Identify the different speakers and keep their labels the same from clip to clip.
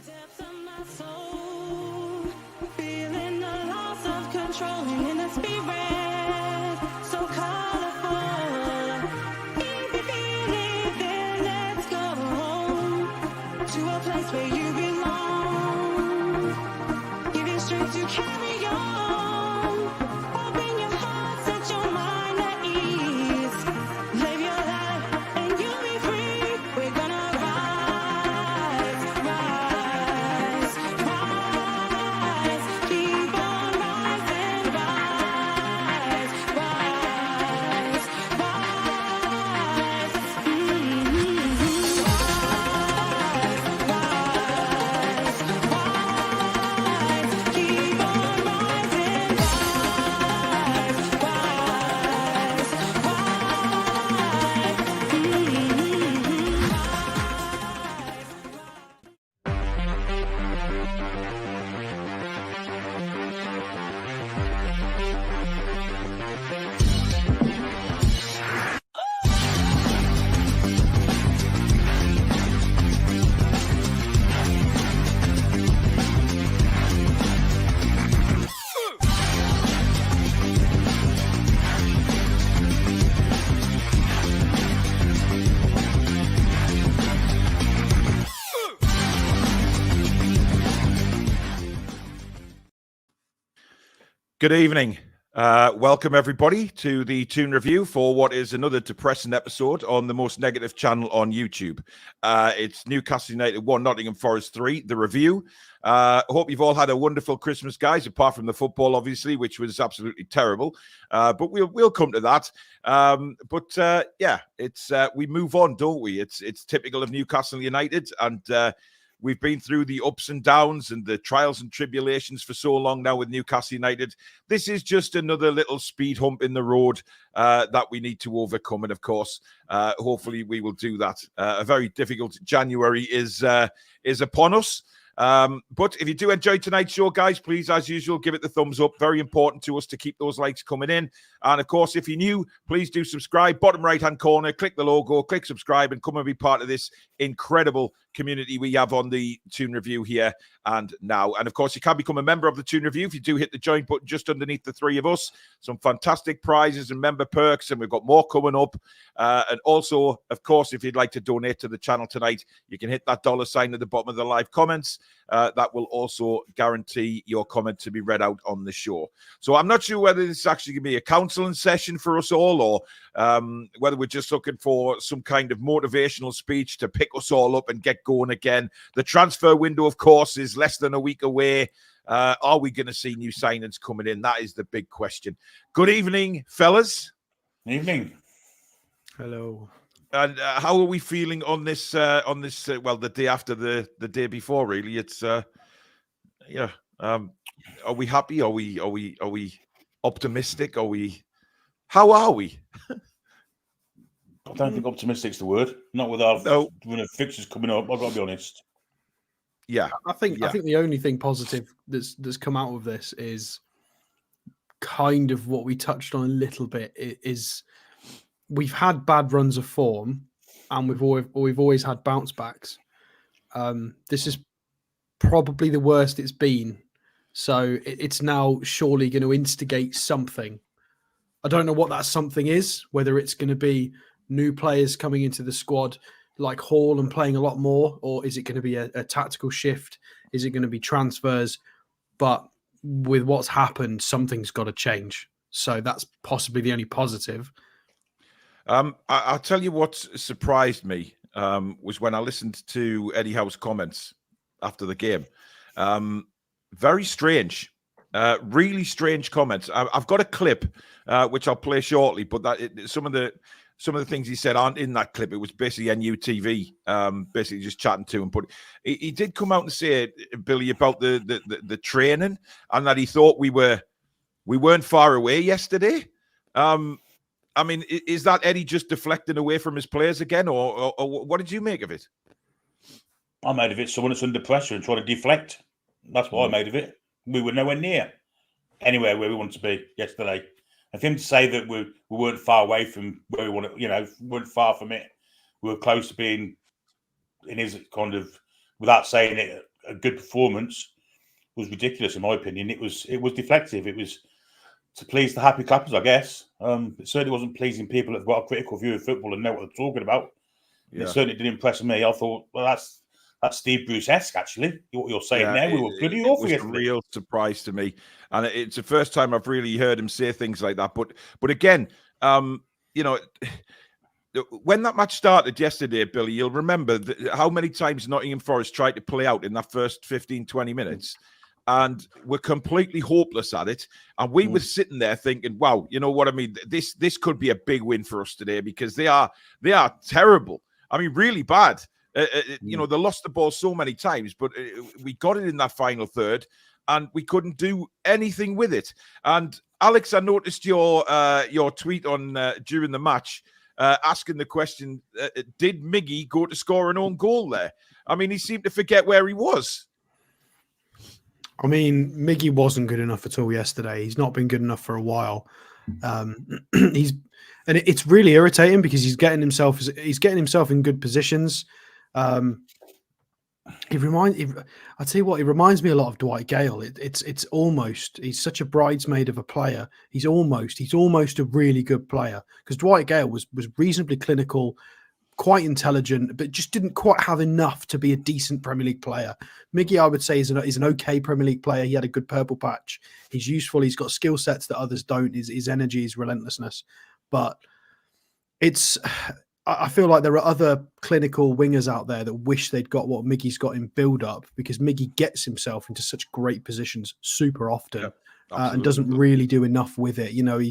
Speaker 1: depths of my soul, feeling the loss of control in a spirit so colorful. Easy feeling, then let's go to a place where you belong. Give it strength to carry on. Open your heart, set your mind at ease. Live your life and you'll be free. We're gonna rise, rise, rise. Keep on rising, rise, rise, rise. Keep on rising,
Speaker 2: Good evening. Welcome, everybody, to the Toon review for what is another depressing episode on the most negative channel on YouTube. It's Newcastle United 1, Nottingham Forest 3, the review. I hope you've all had a wonderful Christmas, guys, apart from the football, obviously, which was absolutely terrible. But we'll come to that. Yeah, it's we move on, don't we? It's typical of Newcastle United, and we've been through the ups and downs and the trials and tribulations for so long now with Newcastle United. This is just another little speed hump in the road that we need to overcome. And of course, hopefully we will do that. A very difficult January is upon us. But if you do enjoy tonight's show, guys, please, as usual, give it the thumbs up. Very important to us to keep those likes coming in. And of course, if you're new, please do subscribe. Bottom right-hand corner, click the logo, click subscribe, and come and be part of this incredible community we have on the Toon Review here and now. And of course, you can become a member of the Toon Review if you do hit the join button just underneath the three of us. Some fantastic prizes and member perks, and we've got more coming up. And also, of course, if you'd like to donate to the channel tonight, you can hit that $sign at the bottom of the live comments. That will also guarantee your comment to be read out on the show. So I'm not sure whether this is actually going to be a counseling session for us all, or whether we're just looking for some kind of motivational speech to pick us all up and get going again. The transfer window, of course, is less than a week away. Are we going to see new signings coming in? That is the big question. Good evening, fellas.
Speaker 3: Evening.
Speaker 4: Hello.
Speaker 2: And how are we feeling on this? Well, the day after the day before, really. It's yeah. Are we happy? Are we optimistic? How are we?
Speaker 3: I don't think optimistic's the word. Not with our fixtures coming up. I've got to be honest.
Speaker 2: Yeah,
Speaker 4: I think the only thing positive that's come out of this is kind of what we touched on a little bit. Is we've had bad runs of form, and we've always had bounce backs. This is probably the worst it's been. So it's now surely going to instigate something. I don't know what that something is, whether it's going to be new players coming into the squad like Hall and playing a lot more, or is it going to be a tactical shift? Is it going to be transfers? But with what's happened, something's got to change. So that's possibly the only positive.
Speaker 2: I'll tell you what surprised me was when I listened to Eddie Howe's comments after the game. Very strange, really strange comments. I've got a clip which I'll play shortly, but some of the things he said aren't in that clip. It was basically NUTV, basically just chatting to him. But he did come out and say, Billy, about the training, and that he thought we weren't far away yesterday. I mean, is that Eddie just deflecting away from his players again, or what did you make of it?
Speaker 3: I made of it someone that's under pressure and trying to deflect. That's what I made of it. We were nowhere near anywhere where we wanted to be yesterday. And for him to say that we weren't far away from where we wanted, weren't far from it. We were close to being, in his kind of, without saying it a good performance was ridiculous, in my opinion. It was deflective. It was to please the happy clappers, I guess. It certainly wasn't pleasing people that have got a critical view of football and know what they're talking about. Yeah. It certainly didn't impress me. I thought, well, that's Steve Bruce-esque, actually. What you're saying there, we were bloody awful yesterday.
Speaker 2: It was a real surprise to me. And it's the first time I've really heard him say things like that. But again, you know, when that match started yesterday, Billy, you'll remember how many times Nottingham Forest tried to play out in that first 15, 20 minutes and were completely hopeless at it. And we were sitting there thinking, wow, you know what I mean? This could be a big win for us today because they are terrible. I mean, really bad. You know, they lost the ball so many times, but we got it in that final third and we couldn't do anything with it. And Alex, I noticed your tweet on during the match, asking the question, did Miggy go to score an own goal there? I mean, he seemed to forget where he was.
Speaker 4: I mean, Miggy wasn't good enough at all yesterday. He's not been good enough for a while. It's really irritating because he's getting himself in good positions. I tell you what, he reminds me a lot of Dwight Gale. It's almost, he's such a bridesmaid of a player. He's almost a really good player because Dwight Gale was reasonably clinical, quite intelligent, but just didn't quite have enough to be a decent Premier League player. Miggy, I would say, is an okay Premier League player. He had a good purple patch. He's useful. He's got skill sets that others don't. His energy, his relentlessness. But I feel like there are other clinical wingers out there that wish they'd got what Miggy's got in build-up because Miggy gets himself into such great positions super often and doesn't really do enough with it. You know,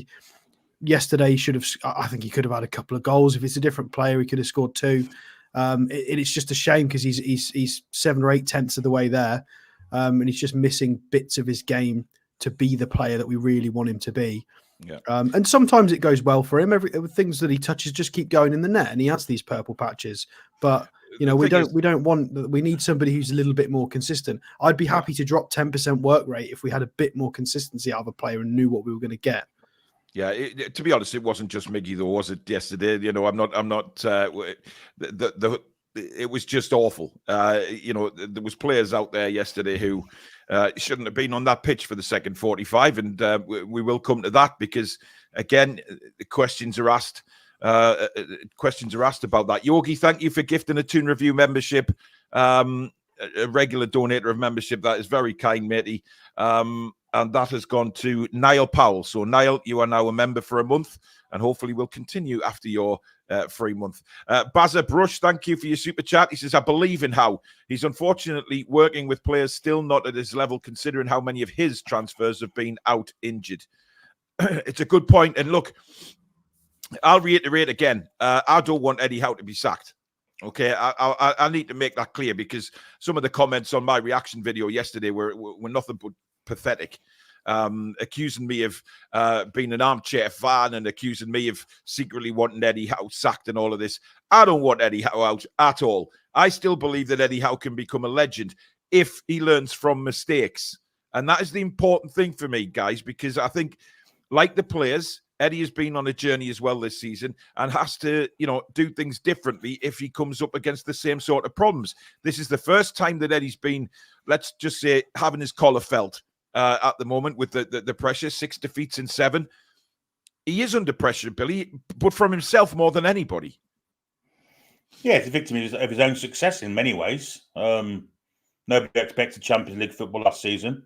Speaker 4: yesterday he should have. I think he could have had a couple of goals. If it's a different player, he could have scored 2. It's just a shame because he's 7 or 8 tenths of the way there, and he's just missing bits of his game to be the player that we really want him to be. Yeah. And sometimes it goes well for him. Things that he touches just keep going in the net, and he has these purple patches. But you know, we need somebody who's a little bit more consistent. I'd be happy to drop 10% work rate if we had a bit more consistency out of a player and knew what we were going to get.
Speaker 2: Yeah, to be honest, it wasn't just Miggy though, was it? Yesterday, you know, I'm not. It was just awful. You know, there was players out there yesterday who shouldn't have been on that pitch for the second 45, and we will come to that because again, questions are asked. Questions are asked about that. Yogi, thank you for gifting a Toon Review membership. A regular donator of membership. That is very kind, matey. And that has gone to Niall Powell. So, Niall, you are now a member for a month, and hopefully will continue after your free month. Bazza Brush, thank you for your super chat. He says, I believe in Howe. He's unfortunately working with players still not at his level, considering how many of his transfers have been out injured. It's a good point. And look, I'll reiterate again, I don't want Eddie Howe to be sacked. Okay, I need to make that clear because some of the comments on my reaction video yesterday were nothing but pathetic, accusing me of being an armchair fan and accusing me of secretly wanting Eddie Howe sacked and all of this. I don't want Eddie Howe out at all. I still believe that Eddie Howe can become a legend if he learns from mistakes. And that is the important thing for me, guys, because I think, like the players, Eddie has been on a journey as well this season and has to, you know, do things differently if he comes up against the same sort of problems. This is the first time that Eddie's been, let's just say, having his collar felt at the moment with the pressure, 6 defeats in 7. He is under pressure, Billy, but from himself more than anybody.
Speaker 3: Yeah, he's a victim of his own success in many ways. Nobody expected Champions League football last season.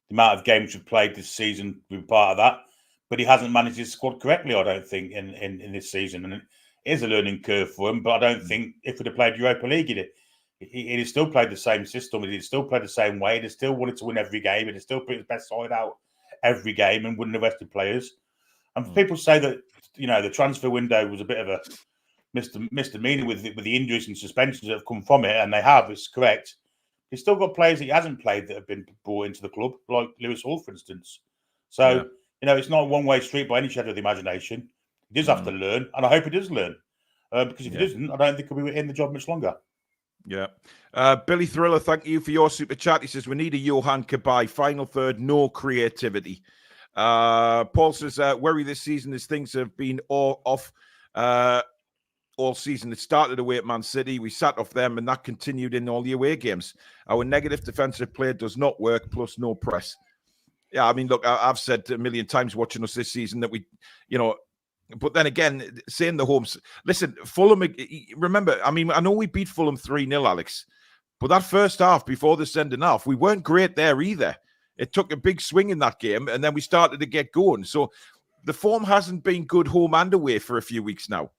Speaker 3: The amount of games we've played this season, we've been part of that. But he hasn't managed his squad correctly, I don't think, in this season. And it is a learning curve for him. But I don't think if we'd have played Europa League, he'd have still played the same system. He'd still played the same way. He'd still wanted to win every game. He'd still put his best side out every game and wouldn't have rested players. And people say that, you know, the transfer window was a bit of a misdemeanor with the injuries and suspensions that have come from it. And they have, it's correct. He's still got players that he hasn't played that have been brought into the club, like Lewis Hall, for instance. So... Yeah. You know, it's not a one-way street by any shadow of the imagination. He does have to learn, and I hope he does learn. Because if he doesn't, I don't think he'll be in the job much longer.
Speaker 2: Yeah. Billy Thriller, thank you for your super chat. He says, we need a Johan Kabay. Final third, no creativity. Paul says, worry this season as things have been off. all season. It started away at Man City. We sat off them, and that continued in all the away games. Our negative defensive play does not work, plus no press. Yeah, I mean, look, I've said a million times watching us this season that we, but then again, saying the homes. Listen, Fulham, remember, I mean, I know we beat Fulham 3-0, Alex, but that first half before the sending off, we weren't great there either. It took a big swing in that game, and then we started to get going. So the form hasn't been good home and away for a few weeks now.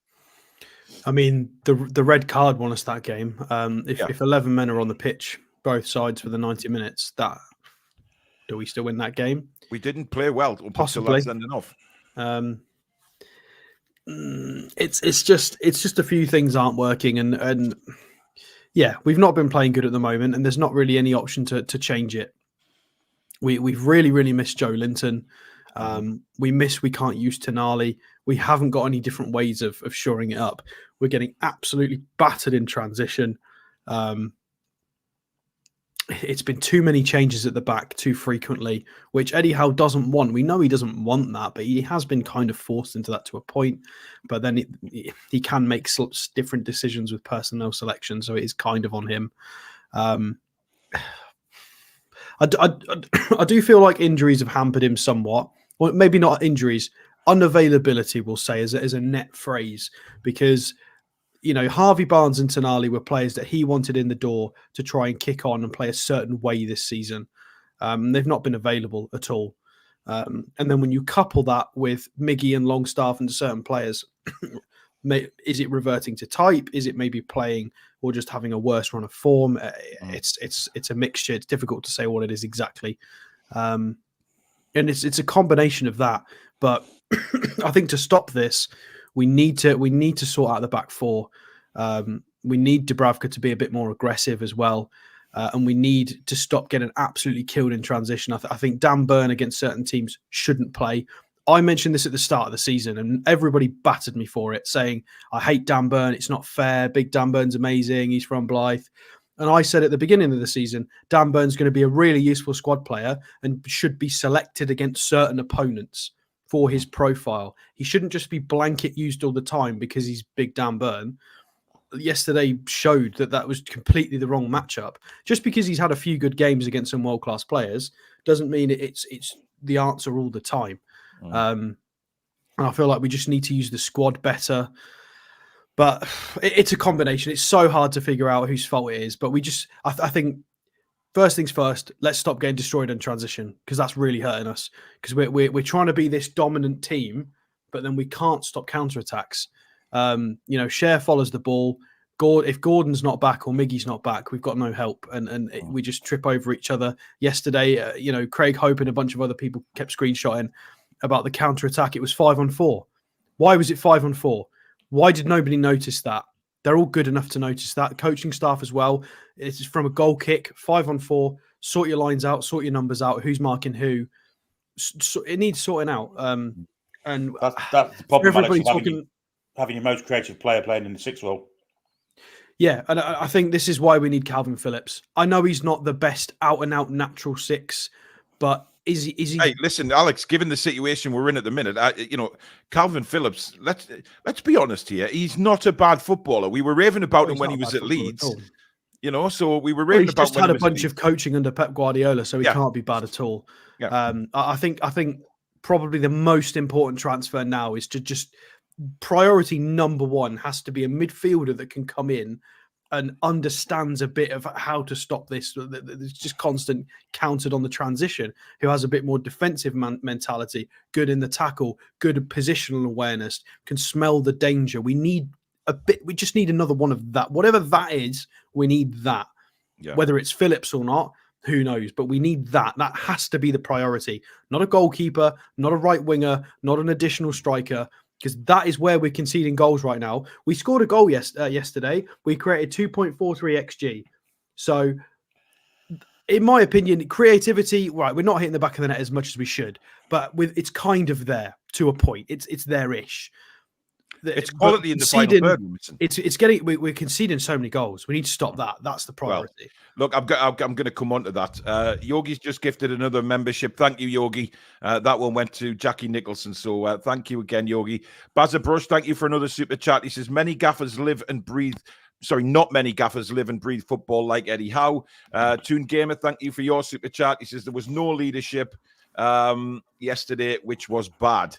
Speaker 4: I mean, the red card won us that game. If 11 men are on the pitch, both sides for the 90 minutes, do we still win that game?
Speaker 2: We didn't play well
Speaker 4: Possibly.
Speaker 2: Sending off.
Speaker 4: It's just a few things aren't working, and yeah, we've not been playing good at the moment, and there's not really any option to change it. We've really missed Joe Linton. We can't use Tonali. We haven't got any different ways of shoring it up. We're getting absolutely battered in transition. It's been too many changes at the back too frequently, which Eddie Howe doesn't want. We know he doesn't want that, but he has been kind of forced into that to a point. But then he can make different decisions with personnel selection, so it is kind of on him. I do feel like injuries have hampered him somewhat. Well, maybe not injuries, unavailability, we'll say, as a net phrase, because Harvey Barnes and Tonali were players that he wanted in the door to try and kick on and play a certain way this season. They've not been available at all. And then when you couple that with Miggy and Longstaff and certain players, is it reverting to type? Is it maybe playing or just having a worse run of form? It's a mixture. It's difficult to say what it is exactly. And it's a combination of that. But I think to stop this, we need to sort out the back four. We need Dúbravka to be a bit more aggressive as well. And we need to stop getting absolutely killed in transition. I think Dan Burn against certain teams shouldn't play. I mentioned this at the start of the season and everybody battered me for it, saying, I hate Dan Burn. It's not fair. Big Dan Burn's amazing. He's from Blythe. And I said at the beginning of the season, Dan Burn's going to be a really useful squad player and should be selected against certain opponents for his profile. He shouldn't just be blanket used all the time because he's Big Dan Burn. Yesterday showed that was completely the wrong matchup. Just because he's had a few good games against some world-class players doesn't mean it's the answer all the time. And I feel like we just need to use the squad better. But it's a combination. It's so hard to figure out whose fault it is. But I think first things first, let's stop getting destroyed in transition because that's really hurting us. Because we're trying to be this dominant team, but then we can't stop counterattacks. Schar follows the ball. If Gordon's not back or Miggy's not back, we've got no help, and we just trip over each other. Yesterday, Craig Hope and a bunch of other people kept screenshotting about the counter-attack. It was 5-on-4. Why was it 5-on-4? Why did nobody notice that? They're all good enough to notice that. Coaching staff as well. It's from a goal kick, 5-on-4. Sort your lines out, sort your numbers out. Who's marking who? So it needs sorting out. And
Speaker 3: that's the problem, Alex, having your most creative player playing in the sixth role.
Speaker 4: Yeah, and I think this is why we need Calvin Phillips. I know he's not the best out-and-out natural six, but is he?
Speaker 2: Hey, listen, Alex. Given the situation we're in at the minute, Calvin Phillips. Let's be honest here. He's not a bad footballer. We were raving about him when he was at Leeds. So we were raving about.
Speaker 4: He's just had a bunch of coaching under Pep Guardiola, so he can't be bad at all. Yeah. I think probably the most important transfer now is to just priority number one has to be a midfielder that can come in and understands a bit of how to stop this. It's just constant countered on the transition, who has a bit more defensive mentality, good in the tackle, good positional awareness, can smell the danger. We just need another one of that. Whatever that is, we need that. Yeah. Whether it's Phillips or not, who knows? But we need that. That has to be the priority. Not a goalkeeper, not a right winger, not an additional striker. Because that is where we're conceding goals right now. We scored a goal yesterday. We created 2.43 XG. So, in my opinion, creativity, right, we're not hitting the back of the net as much as we should. But it's kind of there to a point. It's there-ish.
Speaker 2: It's
Speaker 4: but
Speaker 2: quality in the final
Speaker 4: conceding-
Speaker 2: third we're missing.
Speaker 4: It's getting we're conceding so many goals. We need to stop that. That's the priority.
Speaker 2: Look, I'm going to come on to that. Yogi's just gifted another membership. Thank you, Yogi. That one went to Jackie Nicholson. So thank you again, Yogi. Bazza Brush, thank you for another super chat. He says, many gaffers live and breathe. Sorry, not many gaffers live and breathe football like Eddie Howe. Toon Gamer, thank you for your super chat. He says there was no leadership yesterday, which was bad.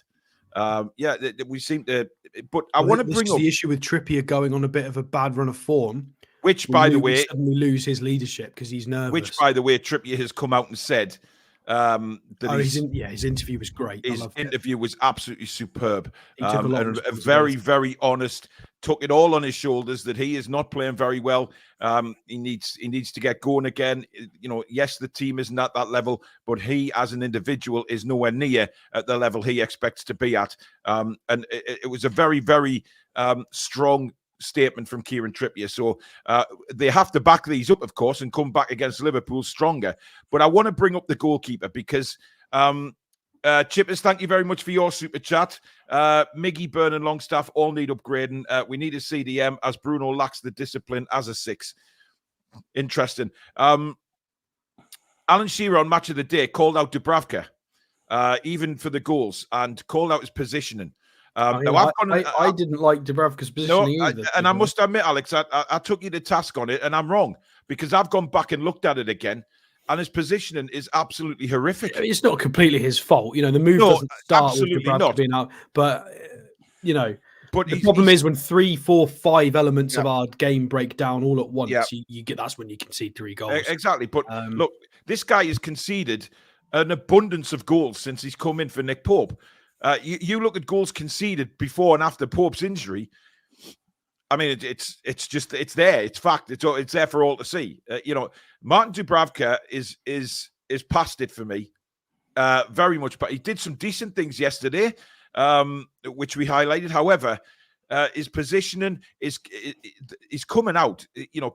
Speaker 2: We seem to, but I want to bring up
Speaker 4: the issue with Trippier going on a bit of a bad run of form.
Speaker 2: which, by the way,
Speaker 4: suddenly lose his leadership because he's nervous.
Speaker 2: which, by the way, Trippier has come out and said that
Speaker 4: his interview was great.
Speaker 2: his interview was absolutely superb.
Speaker 4: He took a lot of
Speaker 2: And
Speaker 4: responsibility.
Speaker 2: very, very honest. Took it all on his shoulders that he is not playing very well. He needs to get going again. You know, yes, the team isn't at that level, but he, as an individual, is nowhere near at the level he expects to be at. And it was a very, very strong statement from Kieran Trippier. So they have to back these up, of course, and come back against Liverpool stronger. But I want to bring up the goalkeeper because Chippers, thank you very much for your super chat. Miggy, Burn and Longstaff all need upgrading. We need a CDM as Bruno lacks the discipline as a 6. Interesting. Alan Shearer on Match of the Day called out Dúbravka, even for the goals, and called out his positioning.
Speaker 4: I didn't like Dúbravka's positioning either.
Speaker 2: And I must admit, Alex, I took you to task on it, and I'm wrong because I've gone back and looked at it again, and his positioning is absolutely horrific.
Speaker 4: It's not completely his fault. You know, the move doesn't start with Dúbravka being out, but you know. But the problem is when 3, 4, 5 elements of our game break down all at once, you get that's when you concede 3 goals.
Speaker 2: Exactly. But look, this guy has conceded an abundance of goals since he's come in for Nick Pope. You look at goals conceded before and after Pope's injury. I mean, it's there. It's fact. It's there for all to see. Martin Dúbravka is past it for me. Very much. But he did some decent things yesterday, which we highlighted. However, his positioning is coming out.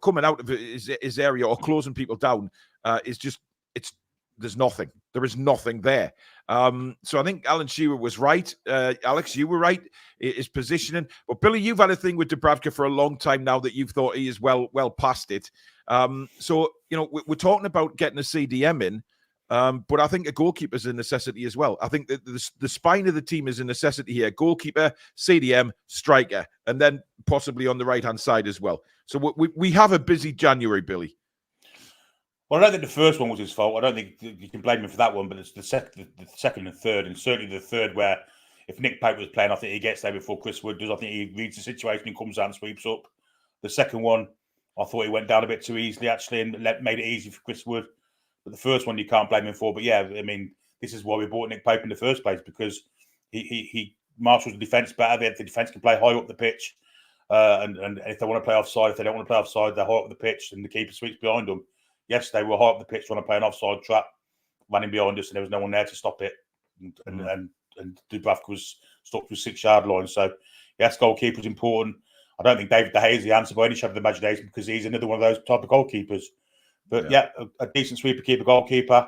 Speaker 2: Coming out of his area or closing people down is just there's nothing. There is nothing there. So I think Alan Shearer was right. Alex, you were right. His positioning. But Billy, you've had a thing with Dúbravka for a long time now that you've thought he is well past it. So we're talking about getting a CDM in, but I think a goalkeeper is a necessity as well. I think that the spine of the team is a necessity here. Goalkeeper, CDM, striker, and then possibly on the right-hand side as well. So we have a busy January, Billy.
Speaker 3: Well, I don't think the first one was his fault. I don't think you can blame him for that one, but it's the second and third, and certainly the third where if Nick Pope was playing, I think he gets there before Chris Wood does. I think he reads the situation and comes out and sweeps up. The second one, I thought he went down a bit too easily, actually, and made it easy for Chris Wood. But the first one you can't blame him for. But yeah, I mean, this is why we bought Nick Pope in the first place, because he marshals the defence better. The defence can play high up the pitch. And if they want to play offside, if they don't want to play offside, they're high up the pitch and the keeper sweeps behind them. Yes, they were high up the pitch trying to play an offside trap, running behind us, and there was no one there to stop it. And Dúbravka was stuck to a 6-yard line. So, yes, goalkeeper is important. I don't think David De Gea is the answer by any shadow of the imagination because he's another one of those type of goalkeepers. But, a decent sweeper keeper goalkeeper,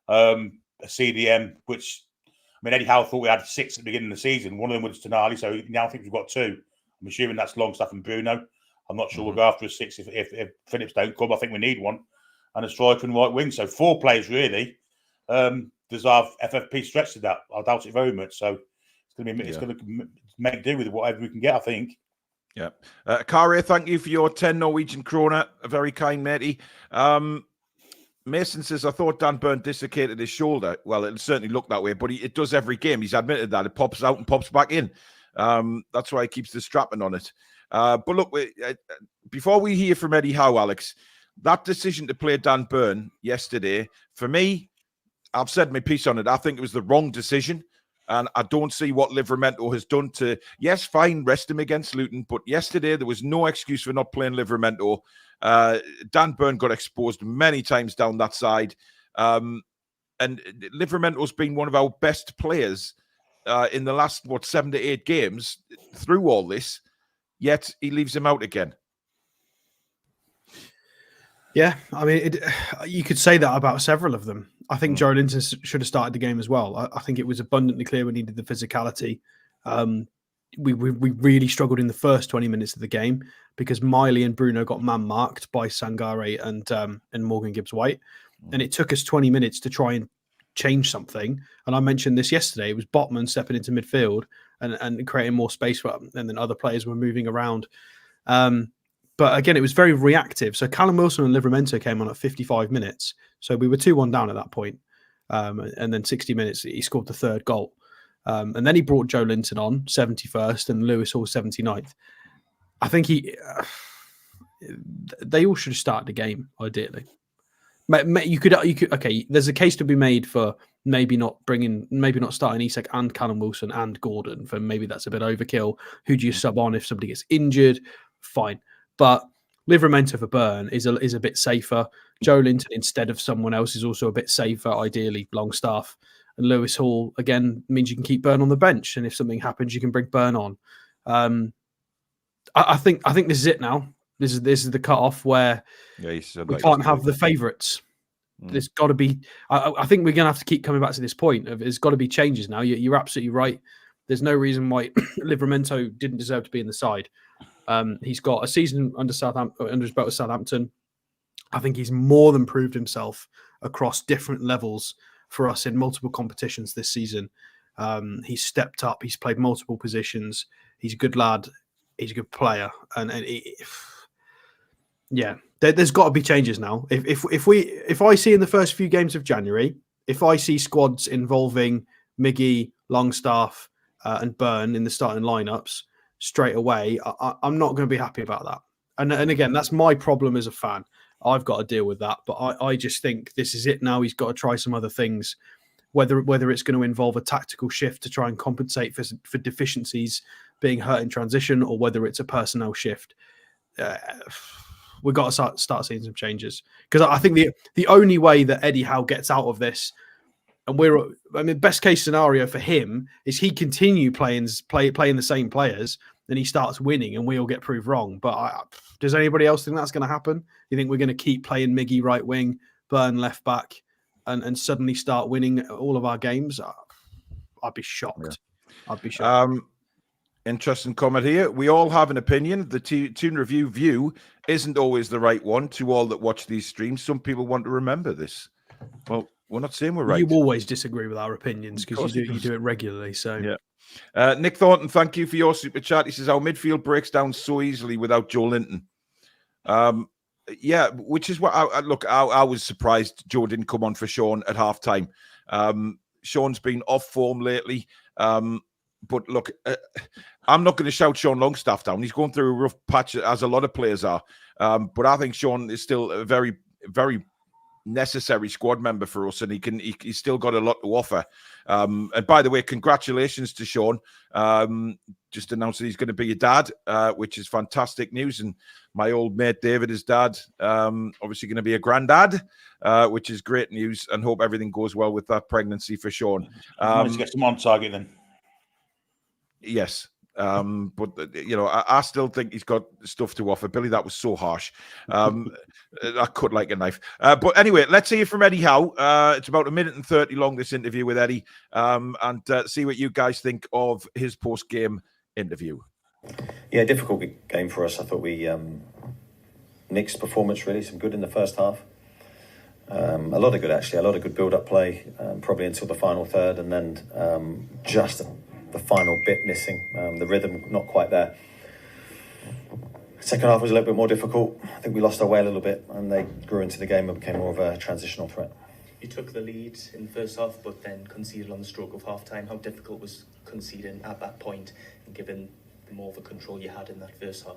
Speaker 3: a CDM, which, I mean, Eddie Howe thought we had 6 at the beginning of the season. One of them was Tonali, so now I think we've got 2. I'm assuming that's Longstaff and Bruno. I'm not sure we'll go after a 6 if Phillips don't come. I think we need one. And a striker and right wing. So 4 players, really. There's our FFP stretch to that. I doubt it very much. So it's going to make do with whatever we can get, I think.
Speaker 2: Yeah. Kare, thank you for your 10 Norwegian krona. A very kind matey. Mason says, I thought Dan Burn dislocated his shoulder. Well, it certainly looked that way, but it does every game. He's admitted that. It pops out and pops back in. That's why he keeps the strapping on it. But look, before we hear from Eddie Howe, Alex, that decision to play Dan Burn yesterday, for me, I've said my piece on it. I think it was the wrong decision. And I don't see what Livramento has done to, yes, fine, rest him against Luton. But yesterday, there was no excuse for not playing Livramento. Dan Burn got exposed many times down that side. And Livramento's been one of our best players in the last, 7 to 8 games through all this. Yet he leaves him out again.
Speaker 4: Yeah, I mean, you could say that about several of them. I think Joe Linton should have started the game as well. I think it was abundantly clear we needed the physicality. we really struggled in the first 20 minutes of the game because Miley and Bruno got man marked by Sangare and Morgan Gibbs-White, and it took us 20 minutes to try and change something. And I mentioned this yesterday. It was Botman stepping into midfield and creating more space for them, and then other players were moving around. But again, it was very reactive. So Callum Wilson and Livramento came on at 55 minutes. So we were 2-1 down at that point. And then 60 minutes, he scored the third goal. And then he brought Joe Linton on 71st and Lewis Hall 79th. I think they all should have started the game, ideally. You could okay, there's a case to be made for maybe not starting Isak and Callum Wilson and Gordon, for maybe that's a bit overkill. Who do you sub on if somebody gets injured? Fine. But Livramento for Burn is a bit safer. Joe Linton instead of someone else is also a bit safer, ideally Longstaff. And Lewis Hall, again, means you can keep Burn on the bench. And if something happens, you can bring Burn on. I think this is it now. This is the cut-off where we can't have the favourites. There's got to be... I think we're going to have to keep coming back to this point. There's got to be changes now. You're absolutely right. There's no reason why Livramento didn't deserve to be in the side. He's got a season under his belt with Southampton. I think he's more than proved himself across different levels for us in multiple competitions this season. He's stepped up. He's played multiple positions. He's a good lad. He's a good player. There's got to be changes now. If I see in the first few games of January, if I see squads involving Miggy, Longstaff, and Burn in the starting lineups straight away, I'm not going to be happy about that. And again, that's my problem as a fan. I've got to deal with that. But I just think this is it now. He's got to try some other things, whether it's going to involve a tactical shift to try and compensate for deficiencies being hurt in transition, or whether it's a personnel shift. We've got to start seeing some changes, because I think the only way that Eddie Howe gets out of this, and best case scenario for him is he continue playing the same players, then he starts winning and we all get proved wrong. But does anybody else think that's going to happen? You think we're going to keep playing Miggy right wing, Burn left back, and suddenly start winning all of our games? I'd be shocked. Yeah. I'd be shocked.
Speaker 2: Interesting comment here. We all have an opinion. The Toon Review view isn't always the right one to all that watch these streams. Some people want to remember this. Well, we're not saying we're right.
Speaker 4: You always disagree with our opinions because you do it regularly. So
Speaker 2: yeah. Nick Thornton, thank you for your super chat. He says our midfield breaks down so easily without Joe Linton. Which is what I was surprised Joe didn't come on for Sean at halftime. Sean's been off form lately. But look, I'm not going to shout Sean Longstaff down. He's going through a rough patch, as a lot of players are. But I think Sean is still a very, very necessary squad member for us, and he's still got a lot to offer. And by the way, congratulations to Sean. Just announced that he's going to be a dad, which is fantastic news. And my old mate David, his dad, obviously going to be a granddad, which is great news. And hope everything goes well with that pregnancy for Sean.
Speaker 3: Let's get some on target then.
Speaker 2: Yes. But I still think he's got stuff to offer. Billy, that was so harsh. I cut like a knife. But anyway, let's hear from Eddie Howe. It's about 1 minute and 30 long, this interview with Eddie, and see what you guys think of his post-game interview.
Speaker 5: Yeah, difficult game for us. I thought we mixed performance, really. Some good in the first half. A lot of good, actually. A lot of good build-up play, probably until the final third, and then just the final bit missing, the rhythm not quite there. Second half was a little bit more difficult. I think we lost our way a little bit, and they grew into the game and became more of a transitional threat.
Speaker 6: You took the lead in the first half, but then conceded on the stroke of half-time. How difficult was conceding at that point, and given the more of a control you had in that first half?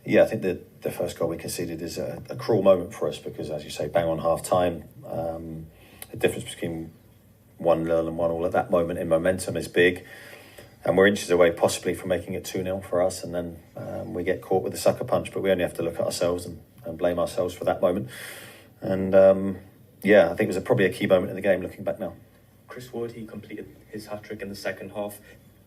Speaker 5: Yeah, I think the first goal we conceded is a cruel moment for us because, as you say, bang on half-time. The difference between 1-0 and 1-1 at that moment in momentum is big, and we're inches away possibly from making it 2-0 for us, and then we get caught with the sucker punch, but we only have to look at ourselves and blame ourselves for that moment. And I think it was probably a key moment in the game looking back now.
Speaker 6: Chris Wood, he completed his hat-trick in the second half.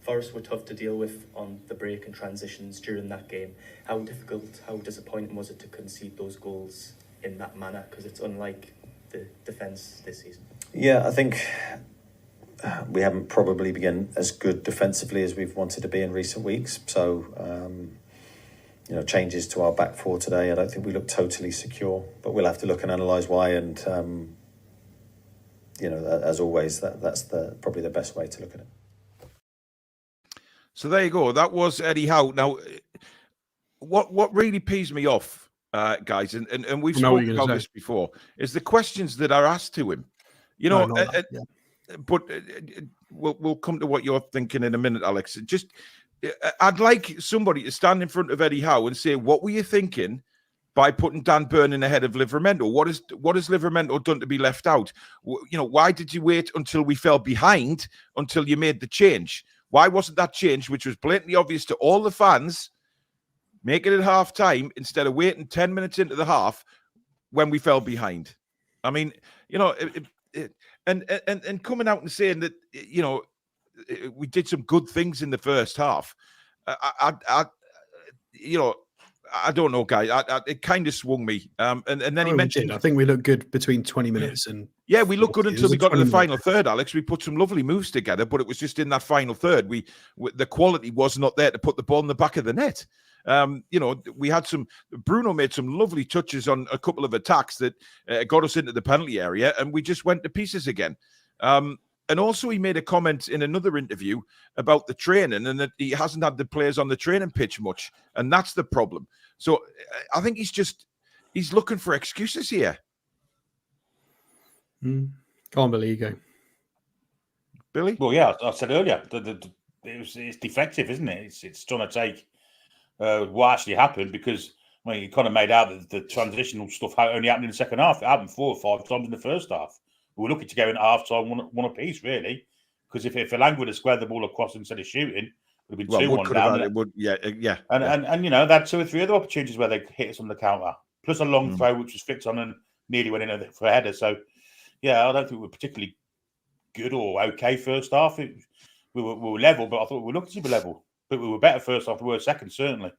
Speaker 6: Forest were tough to deal with on the break and transitions during that game. How difficult, how disappointing was it to concede those goals in that manner, because it's unlike the defence this season?
Speaker 5: Yeah, I think we haven't probably been as good defensively as we've wanted to be in recent weeks. So, changes to our back four today, I don't think we look totally secure, but we'll have to look and analyse why. And, as always, that's probably the best way to look at it.
Speaker 2: So there you go. That was Eddie Howe. Now, what really pees me off, guys, and we've spoken about this before, is the questions that are asked to him. But we'll come to what you're thinking in a minute, Alex. I'd like somebody to stand in front of Eddie Howe and say, what were you thinking by putting Dan Burn ahead of Livramento? What has Livramento done to be left out? Why did you wait until we fell behind until you made the change? Why wasn't that change, which was blatantly obvious to all the fans, make it at half time instead of waiting 10 minutes into the half when we fell behind? I mean, and coming out and saying that, we did some good things in the first half. I don't know, guys. It kind of swung me. And then he mentioned,
Speaker 4: I think we looked good between 20 minutes and
Speaker 2: we looked good until we got to the final third, Alex. We put some lovely moves together, but it was just in that final third. The quality was not there to put the ball in the back of the net. We had Bruno made some lovely touches on a couple of attacks that got us into the penalty area, and we just went to pieces again. And also he made a comment in another interview about the training and that he hasn't had the players on the training pitch much. And that's the problem. So I think he's looking for excuses here.
Speaker 4: Can't believe you go.
Speaker 2: Billy?
Speaker 3: Well, yeah, I said earlier, it's defective, isn't it? It's trying to take what actually happened, because you kind of made out that the transitional stuff only happened in the second half. It happened 4 or 5 times in the first half. We were looking to go in at half time, one apiece, really. Because if Elang would have squared the ball across instead of shooting, it would have been 2-1 down. And they had 2 or 3 other opportunities where they hit us on the counter. Plus a long throw, which was flicked on and nearly went in for a header. So, I don't think we were particularly good or okay first half. We were level, but I thought we were looking to be level. But we were better first half, we were second, certainly.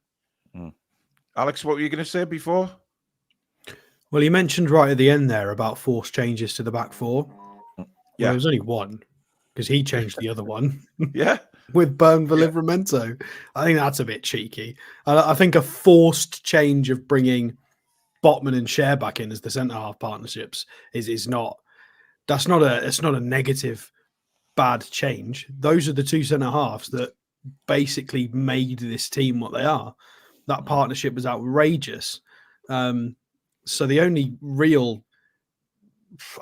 Speaker 2: Alex, what were you going to say before?
Speaker 4: Well, you mentioned right at the end there about forced changes to the back four.
Speaker 2: Yeah.
Speaker 4: Well, there was only one, because he changed the other one.
Speaker 2: Yeah.
Speaker 4: With Burn for Livramento. I think that's a bit cheeky. I think a forced change of bringing Botman and Schar back in as the centre-half partnerships is not a negative, bad change. Those are the 2 centre-halves that basically made this team what they are. That partnership was outrageous. So the only real,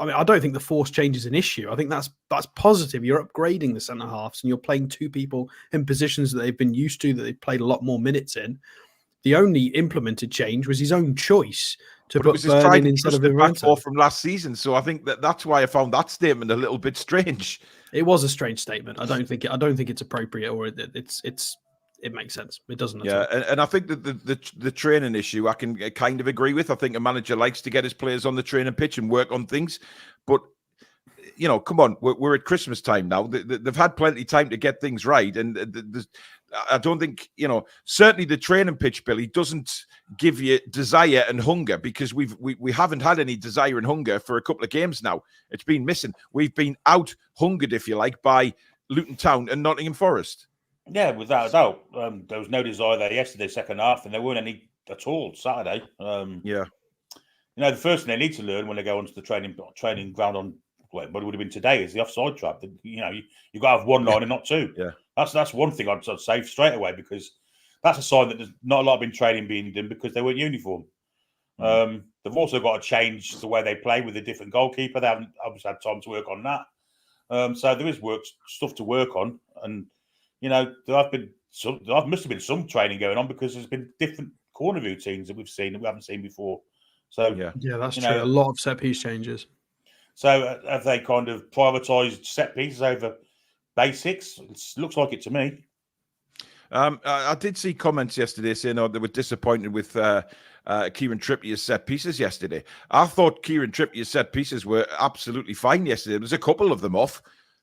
Speaker 4: I don't think the force change is an issue. I think that's positive. You're upgrading the centre halves and you're playing 2 people in positions that they've been used to, that they've played a lot more minutes in. The only implemented change was his own choice to put Burn in instead of Livramento
Speaker 2: from last season. So I think that's why I found that statement a little bit strange.
Speaker 4: It was a strange statement. I don't think it's appropriate, or it makes sense. It doesn't.
Speaker 2: And I think that the training issue I can kind of agree with. I think a manager likes to get his players on the training pitch and work on things, but come on, we're at Christmas time now. They've had plenty of time to get things right, and I don't think certainly the training pitch, Billy, doesn't give you desire and hunger, because we haven't had any desire and hunger for a couple of games now. It's been missing. We've been out hungered, if you like, by Luton Town and Nottingham Forest.
Speaker 3: Yeah, without a doubt. There was no desire there yesterday, second half, and there weren't any at all Saturday. The first thing they need to learn when they go onto the training ground on what would have been today is the offside trap. You've got to have one line and not 2.
Speaker 2: Yeah,
Speaker 3: that's one thing I'd say straight away, because that's a sign that there's not a lot of training being done because they weren't uniform. They've also got to change the way they play with a different goalkeeper. They haven't obviously had time to work on that. So there is stuff to work on, and there must have been some training going on, because there's been different corner routines that we've seen that we haven't seen before. So
Speaker 4: yeah, that's true. A lot of set piece changes.
Speaker 3: So have they kind of prioritised set pieces over basics? It looks like it to me.
Speaker 2: I did see comments yesterday saying they were disappointed with Kieran Trippier's set pieces yesterday. I thought Kieran Trippier's set pieces were absolutely fine yesterday. There was a couple of them off,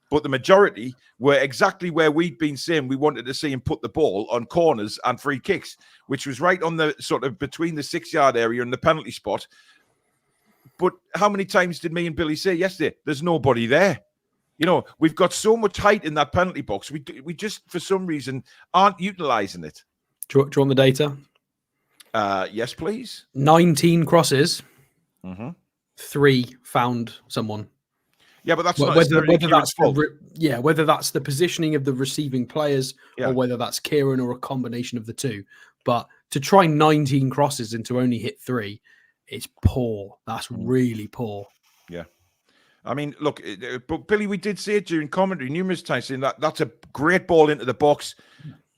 Speaker 2: but the majority were exactly where we'd been saying we wanted to see him put the ball, on corners and free kicks, which was right on the sort of between the 6-yard area and the penalty spot. But how many times did me and Billy say yesterday, there's nobody there? You know, we've got so much height in that penalty box. We just, for some reason, aren't utilising it.
Speaker 4: Do you want the data?
Speaker 2: Yes, please.
Speaker 4: 19 crosses,
Speaker 2: Mm-hmm.
Speaker 4: 3 found someone.
Speaker 2: Yeah, but that's not
Speaker 4: whether
Speaker 2: necessarily
Speaker 4: that's
Speaker 2: fault.
Speaker 4: whether that's the positioning of the receiving players
Speaker 2: Yeah.
Speaker 4: or whether that's Kieran or a combination of the two. But to try 19 crosses and to only hit 3, it's poor. That's really poor.
Speaker 2: Yeah. I mean, look, but Billy, we did say it during commentary numerous times, saying that that's a great ball into the box.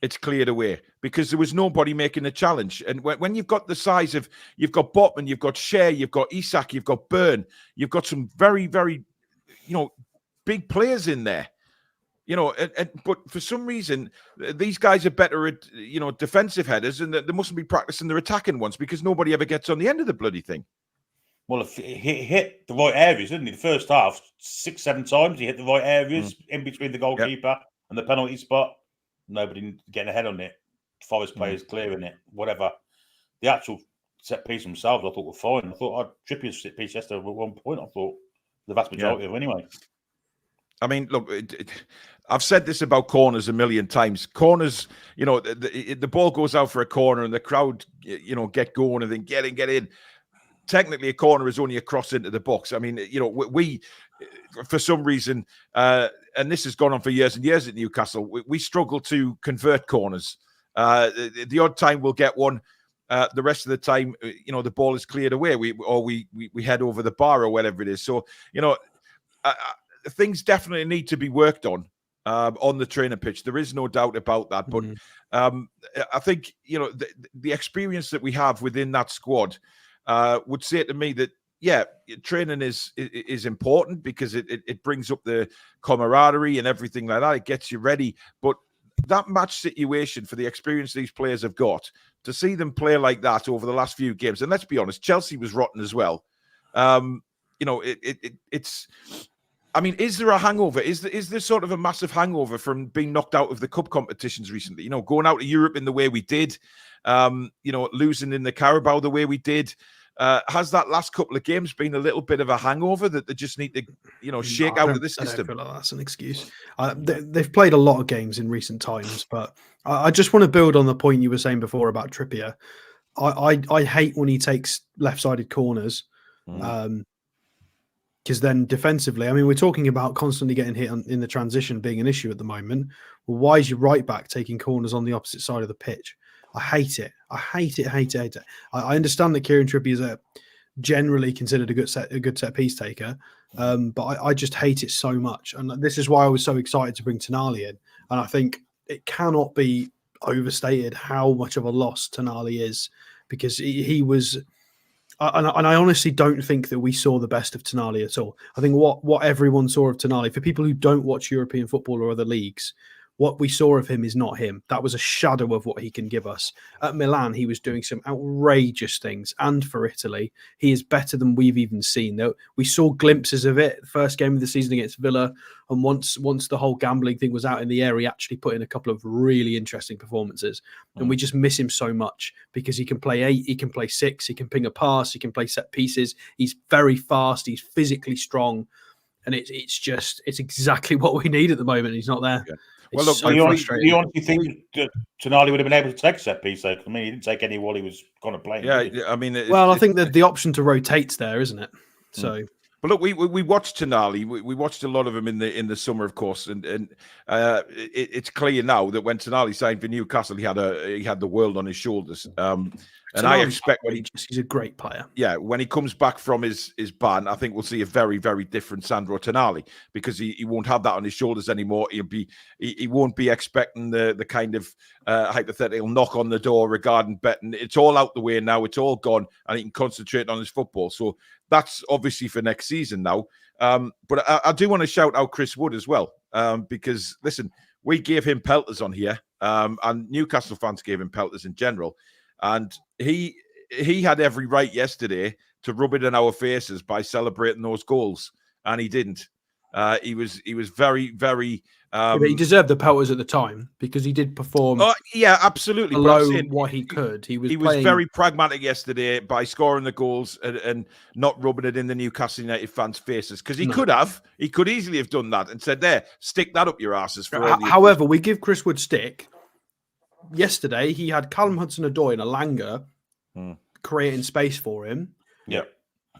Speaker 2: It's cleared away because there was nobody making a challenge. And when you've got the size of, you've got Botman, you've got Schar, you've got Isak, you've got Burn, you've got some very, very, big players in there. But for some reason, these guys are better at, defensive headers, and they mustn't be practicing their attacking ones because nobody ever gets on the end of the bloody thing.
Speaker 3: Well, if he hit the right areas, didn't he? The first half, 6-7 times, he hit the right areas in between the goalkeeper and the penalty spot. Nobody getting ahead on it. Forest players clearing it, whatever. The actual set piece themselves, I thought were fine. I thought Trippier's set piece yesterday at one point. I thought the vast majority of them anyway.
Speaker 2: I mean, look, I've said this about corners a million times. Corners, the ball goes out for a corner and the crowd, get going and then get in. Technically, a corner is only a cross into the box. I mean, we for some reason, and this has gone on for years and years at Newcastle, we struggle to convert corners. The odd time we'll get one. The rest of the time, the ball is cleared away. We head over the bar or whatever it is. So, things definitely need to be worked on the training pitch. There is no doubt about that. But I think, the experience that we have within that squad would say to me that, training is important because it brings up the camaraderie and everything like that. It gets you ready. But that match situation, for the experience these players have got, to see them play like that over the last few games, and let's be honest, Chelsea was rotten as well. It's. I mean, is there a hangover? Is there sort of a massive hangover from being knocked out of the cup competitions recently? Going out to Europe in the way we did, losing in the Carabao the way we did. Has that last couple of games been a little bit of a hangover that they just need to, shake out of the system?
Speaker 4: I don't feel like that's an excuse. They've played a lot of games in recent times, but I just want to build on the point you were saying before about Trippier. I hate when he takes left-sided corners. Because then defensively, I mean, we're talking about constantly getting hit in the transition being an issue at the moment. Well, why is your right back taking corners on the opposite side of the pitch? I hate it. I hate it. I understand that Kieran Trippier is generally considered a good set piece taker, but I just hate it so much. And this is why I was so excited to bring Tonali in. And I think it cannot be overstated how much of a loss Tonali is, because he was. And I honestly don't think that we saw the best of Tonali at all. I think what everyone saw of Tonali, for people who don't watch European football or other leagues, what we saw of him is not him. That was a shadow of what he can give us. At Milan, he was doing some outrageous things. And for Italy, he is better than we've even seen. We saw glimpses of it first game of the season against Villa. And once the whole gambling thing was out in the air, he actually put in a couple of really interesting performances. And we just miss him so much because he can play 8, he can play 6, he can ping a pass, he can play set pieces. He's very fast, he's physically strong. And it's exactly what we need at the moment. He's not there.
Speaker 2: Yeah. Well, look,
Speaker 3: do you honestly think that Tonali would have been able to take set piece? I mean, he didn't take any while he was going to play.
Speaker 2: Yeah, I mean,
Speaker 4: I think that the option to rotate's there, isn't it? So,
Speaker 2: but look, we watched Tonali. We watched a lot of him in the summer, of course, and it's clear now that when Tonali signed for Newcastle, he had the world on his shoulders. And I expect
Speaker 4: he's a great player.
Speaker 2: Yeah, when he comes back from his ban, I think we'll see a very, very different Sandro Tonali, because he won't have that on his shoulders anymore. He won't be expecting the kind of hypothetical knock on the door regarding betting. It's all out the way now. It's all gone, and he can concentrate on his football. So that's obviously for next season now. But I do want to shout out Chris Wood as well, because listen, we gave him pelters on here, and Newcastle fans gave him pelters in general. And he had every right yesterday to rub it in our faces by celebrating those goals, and he didn't. He was very, very.
Speaker 4: Yeah, but he deserved the pelters at the time because he did perform
Speaker 2: Oh, yeah, absolutely. But I'm
Speaker 4: below
Speaker 2: saying
Speaker 4: what he could. He was
Speaker 2: was very pragmatic yesterday by scoring the goals and not rubbing it in the Newcastle United fans' faces, because he could easily have done that and said, "There, stick that up your asses." For all the
Speaker 4: However, we give Chris Wood stick. Yesterday, he had Callum Hudson-Odoi and Alanga creating space for him.
Speaker 2: Yeah.